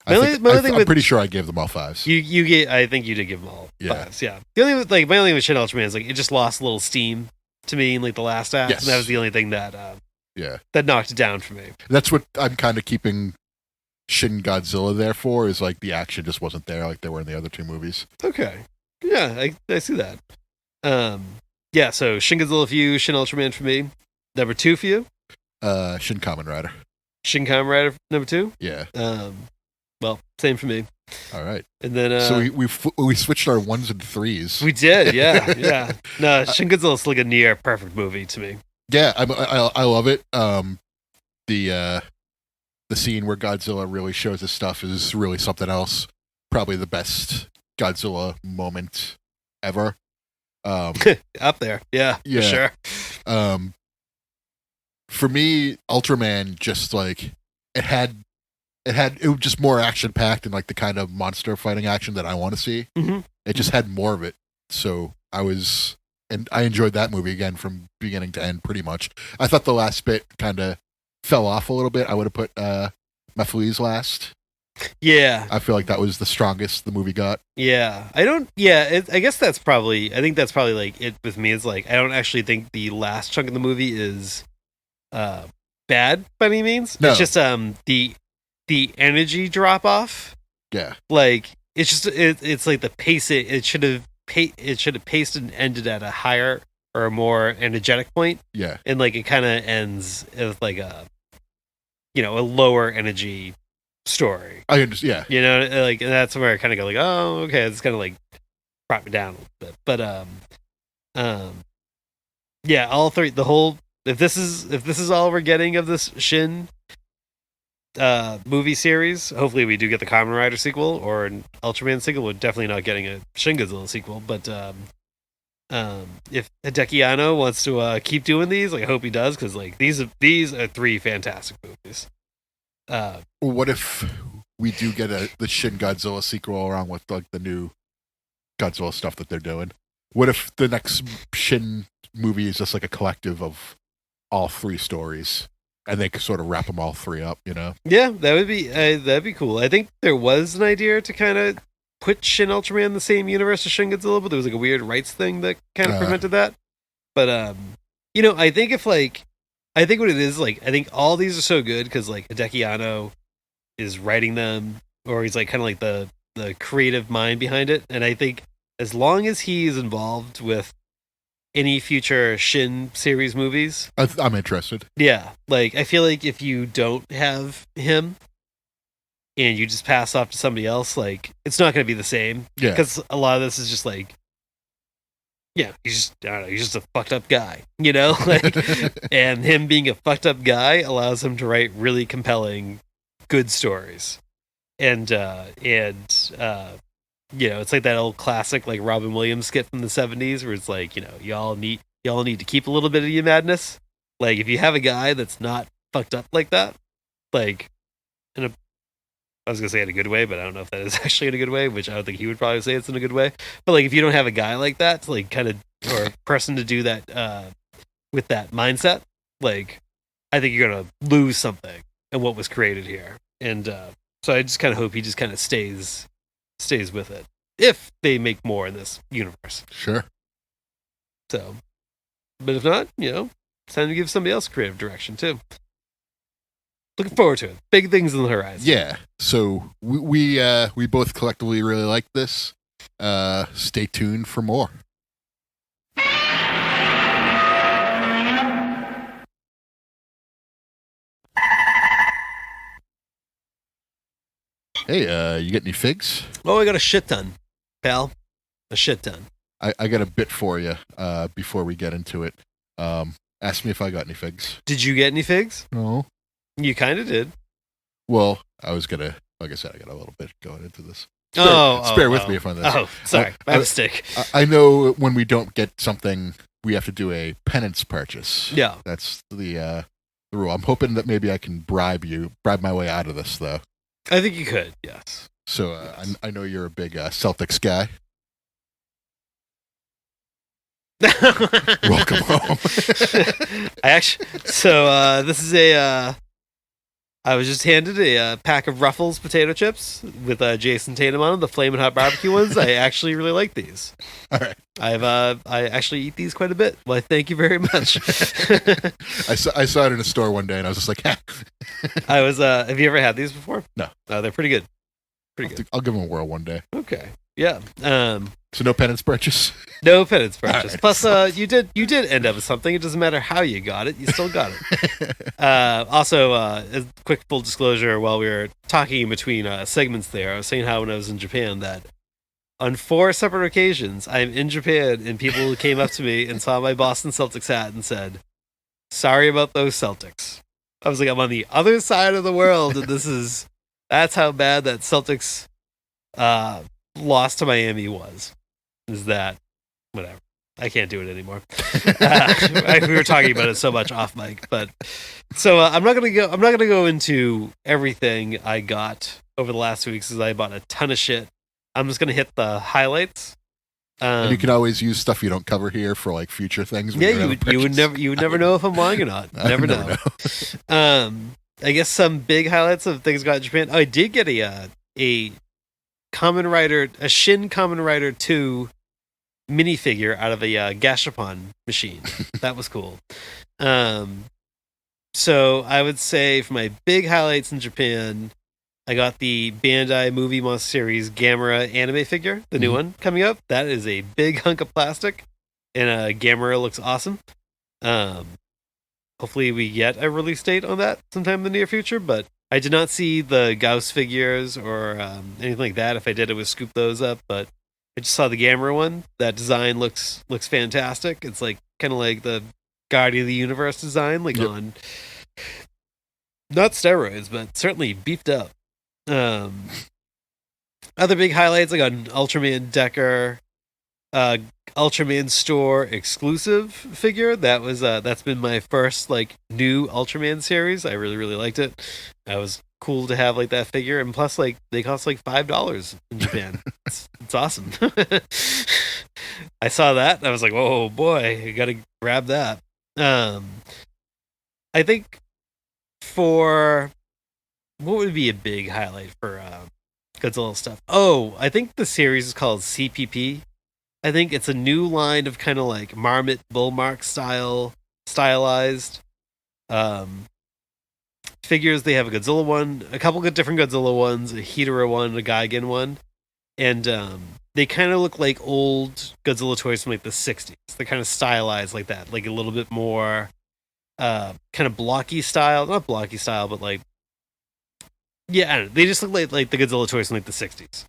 I'm pretty sure I gave them all 5s. You gave, I think you did give them all Yeah. 5s. Yeah. My only thing with Shin Ultraman is like it just lost a little steam to me in like the last act, Yes. and that was the only thing that Yeah. that knocked it down for me. That's what I'm kind of keeping Shin Godzilla there for, is like the action just wasn't there like there were in the other 2 movies. Okay. Yeah, I see that. Yeah, so Shin Godzilla for you, Shin Ultraman for me. Number 2 for you? Shin Kamen Rider. Shin Kamen Rider number 2? Yeah. Well, same for me. All right. And then So we switched our 1s and 3s. we did, yeah, yeah. No, Shin Godzilla's like a near perfect movie to me. Yeah, I love it. The scene where Godzilla really shows his stuff is really something else. Probably the best Godzilla moment ever. Up there, yeah, Yeah. for sure. For me, Ultraman just like it was just more action packed and like the kind of monster fighting action that I want to see. Mm-hmm. It just had more of it. So I enjoyed that movie again from beginning to end pretty much. I thought the last bit kind of fell off a little bit. I would have put Mephiles last. Yeah, I feel like that was the strongest the movie got. yeah. I guess that's probably. I think that's probably like it with me. Is like I don't actually think the last chunk of the movie is bad by any means. No. It's just the energy drop off. Yeah. Like it's just it's like the pace. It should have paced and ended at a higher or a more energetic point. Yeah. And like it kind of ends with like a lower energy story. I understand. Yeah. Like and that's where I kind of go like, oh, okay, it's kind of like brought me down a little bit. But yeah, all 3. The whole if this is all we're getting of this Shin movie series, hopefully we do get the Kamen Rider sequel or an Ultraman sequel. We're definitely not getting a Shin Godzilla sequel, but if Hideki Anno wants to keep doing these, like I hope he does, because like these are 3 fantastic movies. What if we do get the Shin Godzilla sequel along with like the new Godzilla stuff that they're doing? What if the next Shin movie is just like a collective of all 3 stories, and they could sort of wrap them all 3 up? Yeah, that'd be cool. I think there was an idea to kind of put Shin Ultraman in the same universe as Shin Godzilla, but there was like a weird rights thing that kind of prevented that. But I think I think what it is, like, I think all these are so good because like Hideki Anno is writing them, or he's like kind of like the creative mind behind it, and I think as long as he's involved with any future Shin series movies, I'm interested. yeah, like I feel like if you don't have him, and you just pass off to somebody else, like it's not going to be the same. Yeah. Because a lot of this is just like, yeah, he's just a fucked up guy, you know, like, and him being a fucked up guy allows him to write really compelling, good stories, and you know, it's like that old classic like Robin Williams skit from the 70s where it's like, you know, y'all need to keep a little bit of your madness. Like if you have a guy that's not fucked up like that, like in a, I was gonna say in a good way, but I don't know if that is actually in a good way, which I don't think he would probably say it's in a good way. But like if you don't have a guy like that to like kind of, or a person to do that with that mindset, like I think you're gonna lose something in what was created here. And so I just kind of hope he just kind of stays with it if they make more in this universe. Sure. So, but if not, you know, it's time to give somebody else creative direction too. Looking forward to it. Big things on the horizon. Yeah. So we both collectively really like this. Stay tuned for more. Hey, you get any figs? Oh, I got a shit ton, pal. A shit ton. I got a bit for you before we get into it. Ask me if I got any figs. Did you get any figs? No. You kind of did. Well, I was gonna, like I said, I got a little bit going into this. Spare with me if on this. Oh, sorry, my mistake. I know when we don't get something, we have to do a penance purchase. Yeah, that's the rule. I'm hoping that maybe I can bribe my way out of this, though. I think you could. Yes. So yes. I know you're a big Celtics guy. Welcome home. This is I was just handed a pack of Ruffles potato chips with Jason Tatum on them, the Flamin' Hot Barbecue ones. I actually really like these. All right. I actually eat these quite a bit. Well, thank you very much. I saw it in a store one day and I was just like, ha. Have you ever had these before? No. They're pretty good. Pretty good. I'll give them a whirl one day. Okay. Yeah. So no penance purchase? No penance purchase. Right. Plus, you did end up with something. It doesn't matter how you got it. You still got it. Also, a quick full disclosure while we were talking in between segments there, I was saying how when I was in Japan that on 4 separate occasions, I'm in Japan and people came up to me and saw my Boston Celtics hat and said, sorry about those Celtics. I was like, I'm on the other side of the world and that's how bad that Celtics loss to Miami was. Is that whatever? I can't do it anymore. We were talking about it so much off mic, but so I'm not gonna go into everything I got over the last 2 weeks because I bought a ton of shit. I'm just gonna hit the highlights. And you can always use stuff you don't cover here for like future things. Yeah, you would never know if I'm lying or not. Never know. I guess some big highlights of things I got in Japan. Oh, I did get a Kamen Rider, a Shin Kamen Rider 2 minifigure out of a Gashapon machine. That was cool. So I would say for my big highlights in Japan, I got the Bandai Movie Monster Series Gamera anime figure, the new one coming up. That is a big hunk of plastic, and Gamera looks awesome. Hopefully we get a release date on that sometime in the near future, but I did not see the Gauss figures or anything like that. If I did, it would scoop those up, but I just saw the Gamera one. That design looks fantastic. It's like kind of like the Guardian of the Universe design, like on not steroids, but certainly beefed up. Other big highlights, I got an Ultraman Decker, Ultraman store exclusive figure. That's been my first like new Ultraman series. I really liked it. That was cool to have like that figure, and plus like they cost like $5 in Japan. It's awesome. I saw that and I was like, oh boy, I gotta grab that. I think for what would be a big highlight for Godzilla stuff? Oh, I think the series is called CPP. I think it's a new line of kind of like Marmot Bullmark stylized figures. They have a Godzilla one, a couple of different Godzilla ones, a Hedorah one, a Gigan one, and they kind of look like old Godzilla toys from like the 60s. They're kind of stylized like that, like a little bit more kind of blocky style, not blocky style, but like Yeah, I don't know. They just look like the Godzilla toys from like the 60s.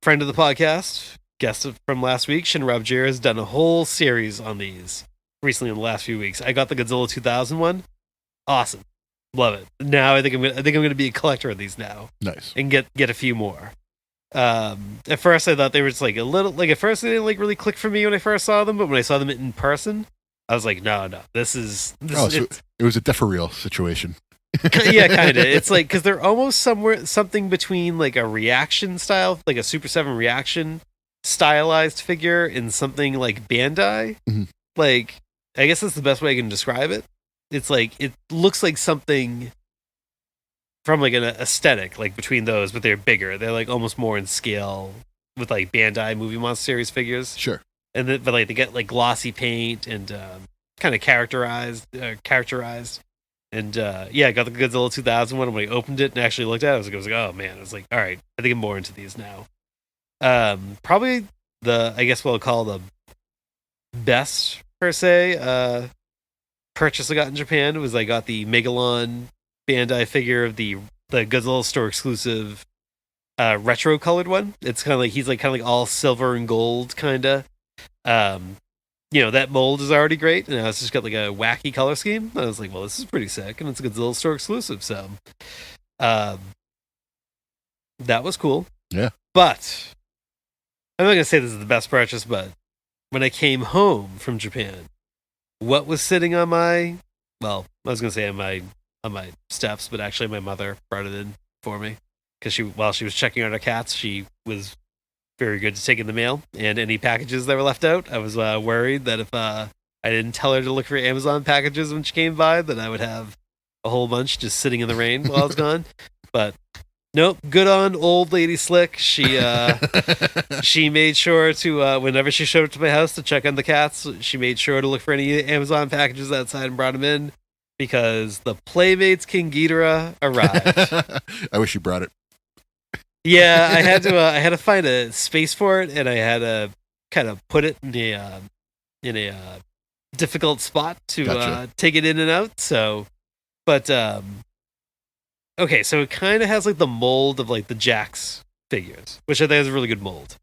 Friend of the podcast, guest from last week, Shin Kamen has done a whole series on these recently in the last few weeks. I got the Godzilla 2000 one. Awesome. Love it. Now I think I'm gonna be a collector of these now. Nice. And get a few more. At first I thought they were just like a little like at first they didn't like really click for me when I first saw them, but when I saw them in person, I was like, no, this is So it was a deferral situation. yeah, kind of. It's like because they're almost something between like a reaction style, like a Super 7 reaction stylized figure, and something like Bandai. Mhm. Like, I guess that's the best way I can describe it. It's like it looks like something from like an aesthetic, like between those, but they're bigger. They're like almost more in scale with like Bandai Movie Monster Series figures, Sure. and but like they get like glossy paint and kind of characterized. And yeah, I got the Godzilla 2000 one. And when I opened it and actually looked at it, I was like, oh man, I was like, all right, I think I'm more into these now. Probably I guess what I'll call the best per se purchase I got in Japan was I got the Megalon Bandai figure of the Godzilla store exclusive retro colored one. It's kind of like he's like kind of like all silver and gold kind of. That mold is already great, and it's just got like a wacky color scheme. I was like, well, this is pretty sick, and it's a Godzilla store exclusive, so that was cool. Yeah. But I'm not gonna say this is the best purchase, but when I came home from Japan, what was sitting on I was gonna say on my steps, but actually my mother brought it in for me because while she was checking out our cats, she was very good to take in the mail and any packages that were left out. I was worried that if I didn't tell her to look for Amazon packages when she came by, that I would have a whole bunch just sitting in the rain while I was gone. But nope, good on old lady Slick. She she made sure to whenever she showed up to my house to check on the cats, she made sure to look for any Amazon packages outside and brought them in because the Playmates King Ghidorah arrived. I wish you brought it. Yeah, I had to find a space for it, and I had to kind of put it in a difficult spot to Gotcha. take it in and out. So, but okay, so it kind of has like the mold of like the Jax figures, which I think is a really good mold.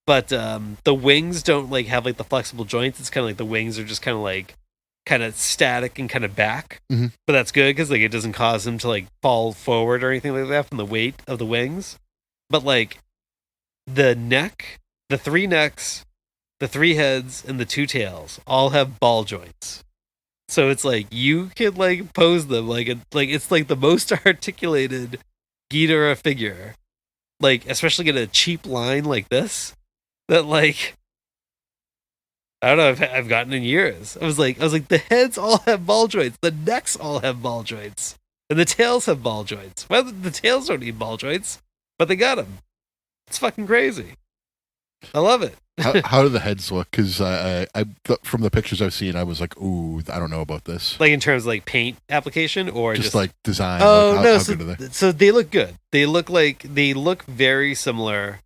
But the wings don't like have like the flexible joints. It's kind of like the wings are just kind of static and kind of back. Mhm. But that's good because like it doesn't cause them to like fall forward or anything like that from the weight of the wings. But like the neck, the three necks, the three heads, and the two tails all have ball joints. So it's like you could like pose them like it's like the most articulated Ghidorah figure. Like especially in a cheap line like this, that like I don't know if I've gotten in years. I was like the heads all have ball joints, the necks all have ball joints, and the tails have ball joints. Well, the tails don't need ball joints, but they got them. It's fucking crazy. I love it. How do the heads look? Because from the pictures I've seen, I was like, ooh, I don't know about this. Like in terms of like paint application or just like design. Oh like, no! how good are they? So they look good. They look very similar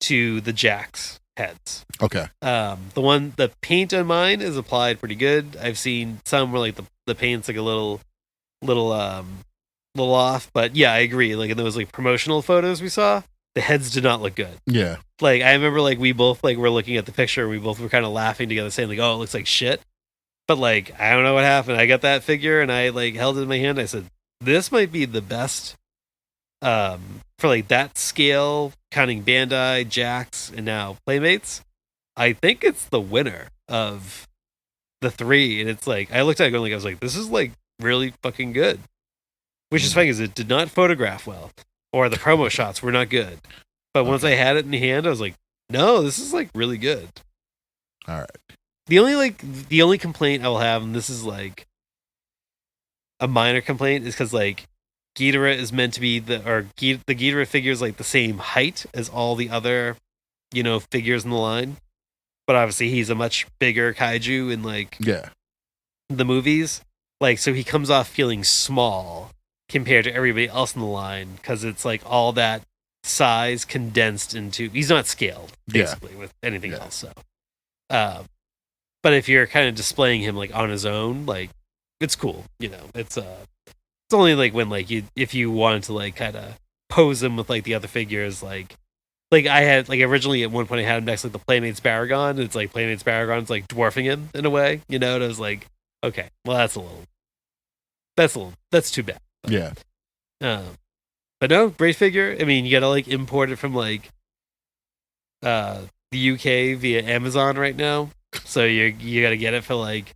to the Jax heads. Okay. The paint on mine is applied pretty good. I've seen some where like the paint's like a little off, but yeah, I agree. Like in those like promotional photos we saw, the heads did not look good. Yeah. Like I remember like we both like were looking at the picture, we both were kind of laughing together, saying like, "Oh, it looks like shit." But like I don't know what happened. I got that figure and I like held it in my hand. I said, "This might be the best." For like that scale, counting Bandai, Jax, and now Playmates, I think it's the winner of the three. And it's like I looked at it going like I was like, this is like really fucking good. Which is funny because it did not photograph well, or the promo shots were not good. But once I had it in hand, I was like, no, this is like really good. All right. The only complaint I will have, and this is like a minor complaint, is because like Ghidorah is meant to be the Ghidorah figure is like the same height as all the other, figures in the line. But obviously he's a much bigger kaiju in like the movies. Like so he comes off feeling small compared to everybody else in the line because it's like all that size condensed into he's not scaled basically with anything else. So but if you're kind of displaying him like on his own, like it's cool, it's It's only like when like if you wanted to like kind of pose them with like the other figures, like I had like originally at one point I had him next to like the Playmates Baragon, and it's like Playmates Baragon's like dwarfing him in a way, and I was like, okay, well that's too bad. Yeah. But no, great figure. I mean, you gotta like import it from like the UK via Amazon right now, so you gotta get it for like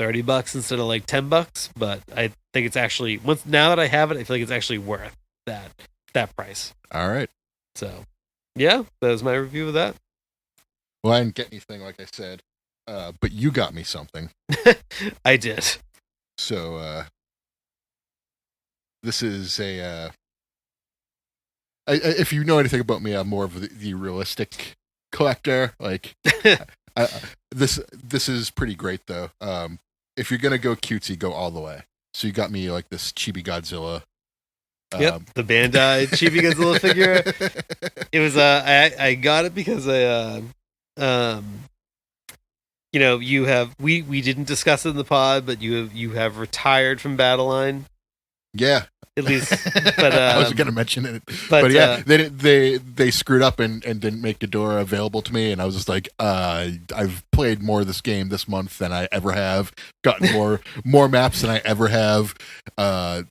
$30 instead of like $10. But I think it's actually now that I have it, I feel like it's actually worth that price. All right. So yeah, that was my review of that. Well, I didn't get anything, like I said, but you got me something. I did. So this is if you know anything about me, I'm more of the realistic collector. Like, this is pretty great though. If you're gonna go cutesy, go all the way. So you got me like this Chibi Godzilla. Yep, the Bandai Chibi Godzilla figure. It was I got it because you know, you have we didn't discuss it in the pod, but you have retired from Battle Line. Yeah. At least, but I was going to mention it, but yeah, they screwed up and didn't make Ghidorah available to me, and I was just like, I've played more of this game this month than I ever have, gotten more maps than I ever have, and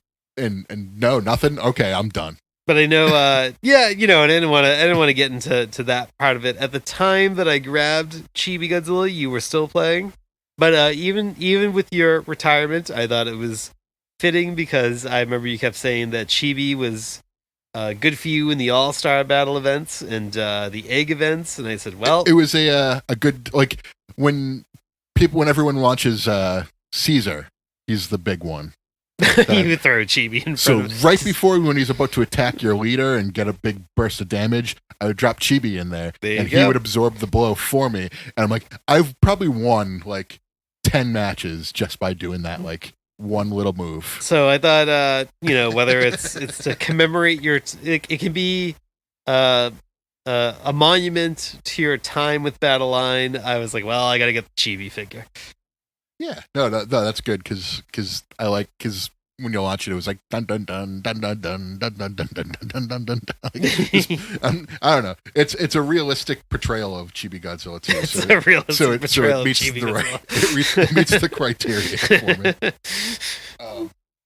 no, nothing. Okay, I'm done. But I know, yeah, you know, and I didn't want to get into that part of it. At the time that I grabbed Chibi Godzilla, you were still playing, but even with your retirement, I thought it was fitting because I remember you kept saying that Chibi was good for you in the All-Star Battle events and the egg events, and I said, well, it was a good, like, when everyone launches Caesar, he's the big one. You throw Chibi in front of right before when he's about to attack your leader and get a big burst of damage, I would drop Chibi in there and he would absorb the blow for me. And I'm like, I've probably won like 10 matches just by doing that, like, one little move. So I thought, you know, whether it's to commemorate it can be a monument to your time with Battle Line. I was like, well, I got to get the Chibi figure. Yeah, no, that's good because when you launch it, it was like dun dun dun dun dun dun dun dun dun dun dun dun dun. I don't know. It's a realistic portrayal of Chibi Godzilla too. It's a realistic portrayal it meets of Chibi Godzilla. It meets the criteria for me.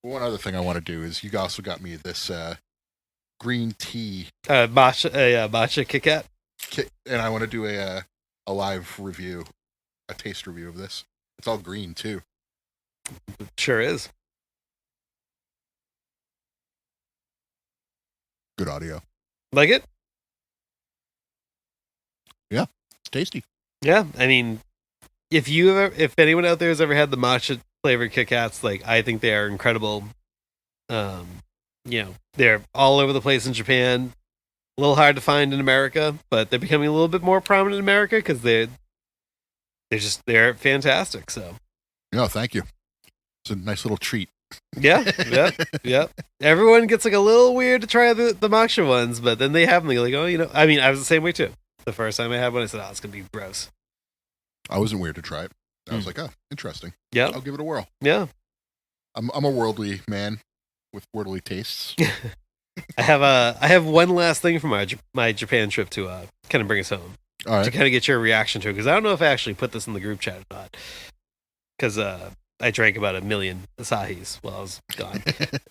One other thing I want to do is you also got me this green tea matcha Kit Kat, and I want to do a live review, a taste review of this. It's all green too. It sure is. Good audio. Like it? Yeah, it's tasty. Yeah, I mean, if anyone out there has ever had the matcha flavored Kit Kats, like, I think they are incredible. You know, they're all over the place in Japan. A little hard to find in America, but they're becoming a little bit more prominent in America because they're fantastic. So, no, thank you. It's a nice little treat. Yeah. Everyone gets like a little weird to try the matcha ones, but then they have them. They're like, oh, you know, I mean, I was the same way too. The first time I had one, I said, oh, it's gonna be gross. I wasn't weird to try it. I was like, oh, interesting. Yeah, I'll give it a whirl. Yeah, I'm a worldly man with worldly tastes. I have one last thing from my Japan trip to kind of bring us home. All right. To kind of get your reaction to it, because I don't know if I actually put this in the group chat or not, because I drank about 1 million Asahis while I was gone.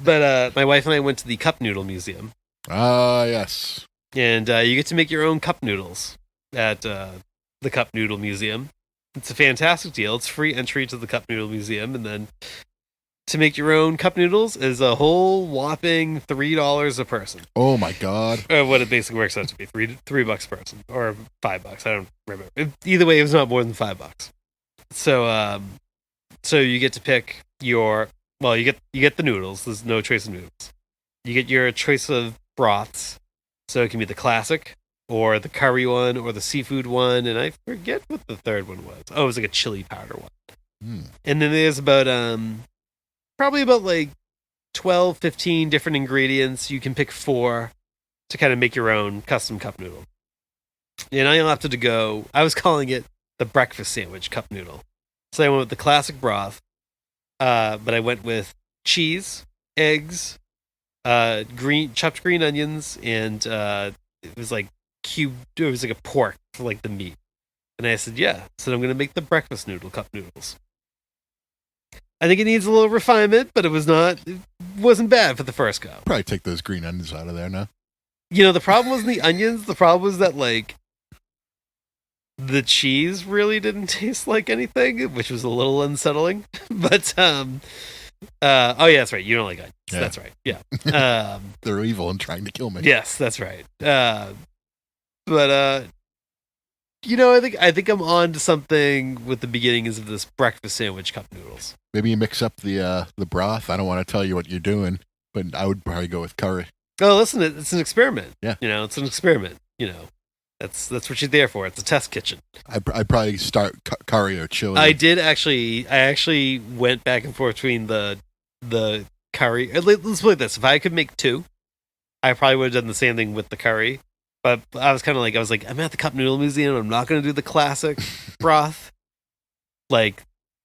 But my wife and I went to the Cup Noodle Museum. Yes. And you get to make your own cup noodles at the Cup Noodle Museum. It's a fantastic deal. It's free entry to the Cup Noodle Museum, and then to make your own cup noodles is a whole whopping $3 a person. Oh my god! What it basically works out to be $3 a person or $5. I don't remember. Either way, it was not more than $5. So you get to pick you get the noodles. There's no choice of noodles. You get your choice of broths. So it can be the classic, or the curry one, or the seafood one, and I forget what the third one was. Oh, it was like a chili powder one. And then there's about probably about like 12, 15 different ingredients. You can pick 4 to kind of make your own custom cup noodle. And I opted to go, I was calling it the breakfast sandwich cup noodle. So I went with the classic broth, but I went with cheese, eggs, chopped green onions, and it was like cubed. It was like a pork for like the meat. And I said, yeah. So I'm gonna make the breakfast cup noodles. I think it needs a little refinement, but it wasn't bad for the first go. Probably take those green onions out of there now. The problem wasn't the onions. The problem was that like the cheese really didn't taste like anything, which was a little unsettling. But oh yeah, that's right. You don't like onions. Yeah. That's right. Yeah. They're evil and trying to kill me. Yes, that's right. But I think I'm on to something with the beginnings of this breakfast sandwich cup noodles. Maybe you mix up the broth. I don't want to tell you what you're doing, but I would probably go with curry. Oh, listen, it's an experiment. Yeah. It's an experiment. That's what you're there for. It's a test kitchen. I'd probably start curry or chili. I actually went back and forth between the curry. Let's put it this: if I could make two, I probably would have done the same thing with the curry. But I was kind of like, I'm at the Cup Noodle Museum. I'm not going to do the classic broth. Like,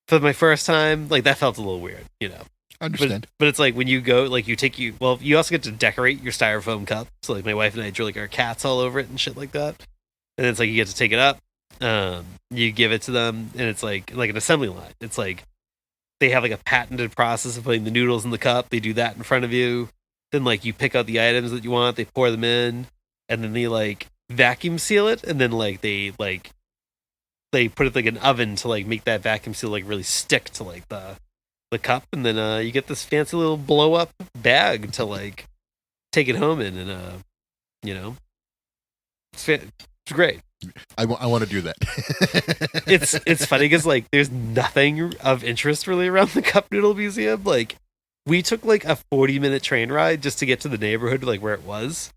for my first time, like, that felt a little weird, I understand. But it's like when you go, like, you also get to decorate your styrofoam cup. So, like, my wife and I drew, like, our cats all over it and shit like that. And it's like, you get to take it up. You give it to them, and it's like an assembly line. It's like, they have, like, a patented process of putting the noodles in the cup. They do that in front of you. Then, like, you pick out the items that you want. They pour them in. And then they like vacuum seal it, and then they put it like an oven to like make that vacuum seal like really stick to like the cup, and then you get this fancy little blow up bag to like take it home in, and it's great. I want to do that. It's funny because like there's nothing of interest really around the Cup Noodle Museum. Like we took like a 40-minute train ride just to get to the neighborhood like where it was.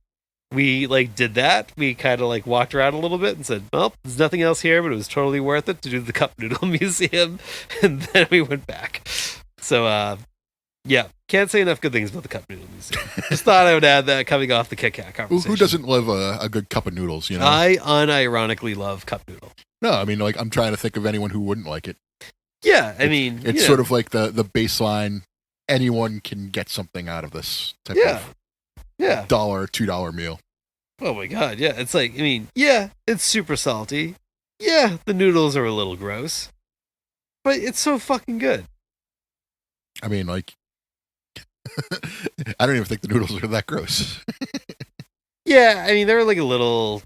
We like did that. We kind of like walked around a little bit and said, well, there's nothing else here, but it was totally worth it to do the Cup Noodle Museum. And then we went back. So, yeah, can't say enough good things about the Cup Noodle Museum. Just thought I would add that coming off the Kit Kat conversation. Who doesn't love a good cup of noodles, I unironically love cup noodle. No, I mean, like, I'm trying to think of anyone who wouldn't like it. Yeah, I mean... It's sort of like the baseline, anyone can get something out of this type of $1, $2 meal. Oh my god, yeah. It's like, I mean, yeah, it's super salty. Yeah, the noodles are a little gross. But it's so fucking good. I mean, like, I don't even think the noodles are that gross. Yeah, I mean, they're like a little...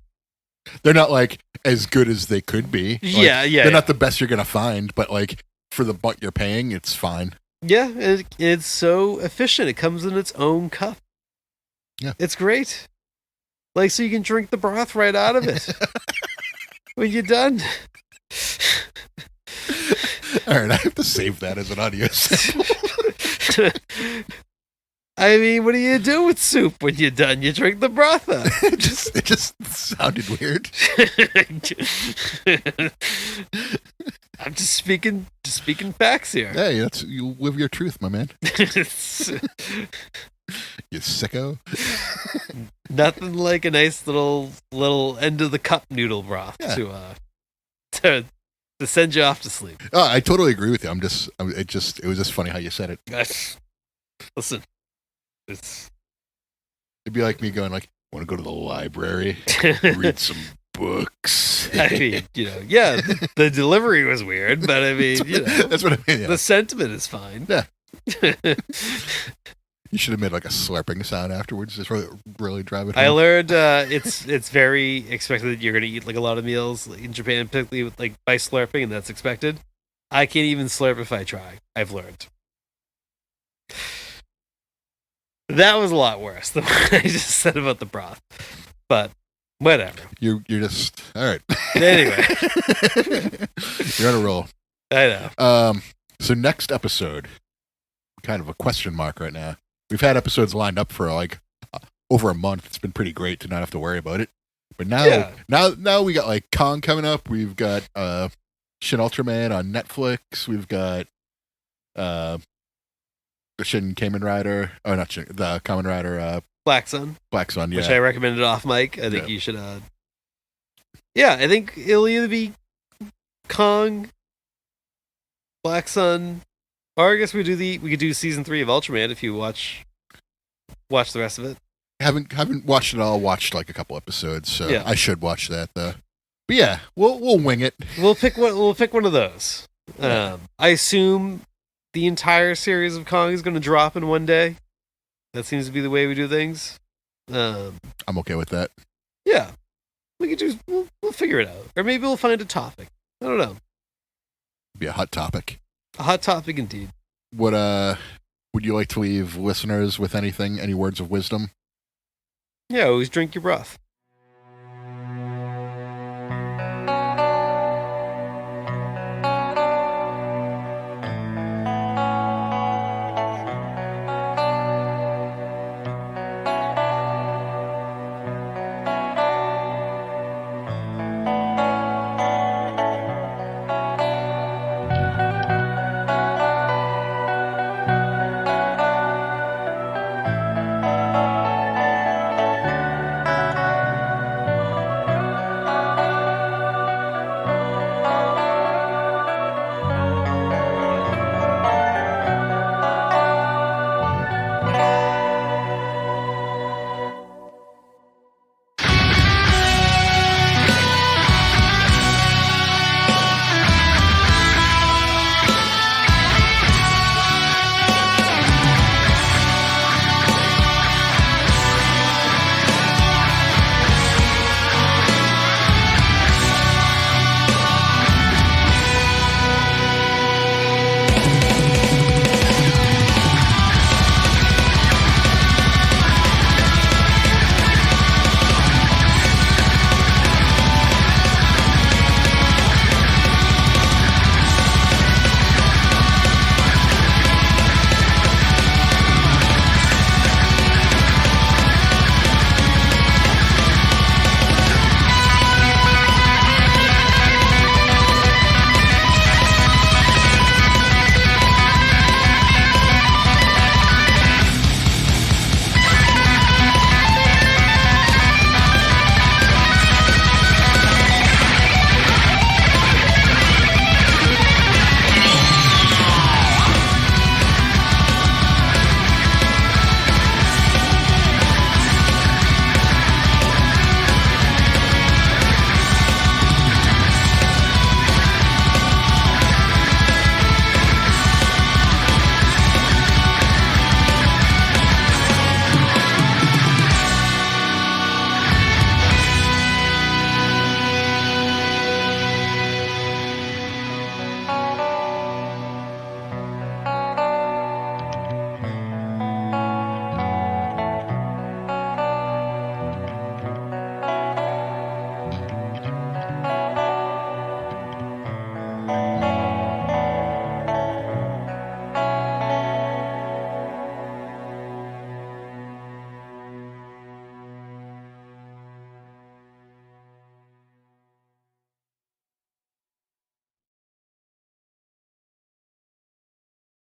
They're not, like, as good as they could be. Like, They're not the best you're going to find, but, like, for the butt you're paying, it's fine. Yeah, it's so efficient. It comes in its own cup. Yeah. It's great. Like, so you can drink the broth right out of it when you're done. All right, I have to save that as an audio sample. I mean, what do you do with soup when you're done? You drink the broth out. It just sounded weird. I'm just speaking facts here. Hey, you live your truth, my man. You sicko. Nothing like a nice little end of the cup noodle broth to send you off to sleep. Oh, I totally agree with you. It was just funny how you said it. Listen, it'd be like me going like, want to go to the library, read some books. I mean, yeah, the delivery was weird, but I mean, that's what I mean. Yeah. The sentiment is fine. Yeah. You should have made like a slurping sound afterwards. Just really drive it home. I learned it's very expected that you're going to eat like a lot of meals in Japan, particularly with, like by slurping, and that's expected. I can't even slurp if I try. I've learned. That was a lot worse than what I just said about the broth, but whatever. You're just all right. Anyway, you're on a roll. I know. So next episode, kind of a question mark right now. We've had episodes lined up for like over a month. It's been pretty great to not have to worry about it. But now we got like Kong coming up. We've got Shin Ultraman on Netflix. We've got the Shin Kamen Rider. Oh, not Shin, the Kamen Rider. Black Sun. Yeah. Which I recommended off mic. I think you should. I think it'll either be Kong, Black Sun, Or I guess we could do season 3 of Ultraman if you watch the rest of it. Haven't watched it all. Watched like a couple episodes, so Yeah. I should watch that though. But yeah, we'll wing it. We'll pick one of those. I assume the entire series of Kong is going to drop in one day. That seems to be the way we do things. I'm okay with that. Yeah, we could just we'll figure it out, or maybe we'll find a topic. I don't know. Be a hot topic. A hot topic indeed. Would you like to leave listeners with anything? Any words of wisdom? Yeah, always drink your broth.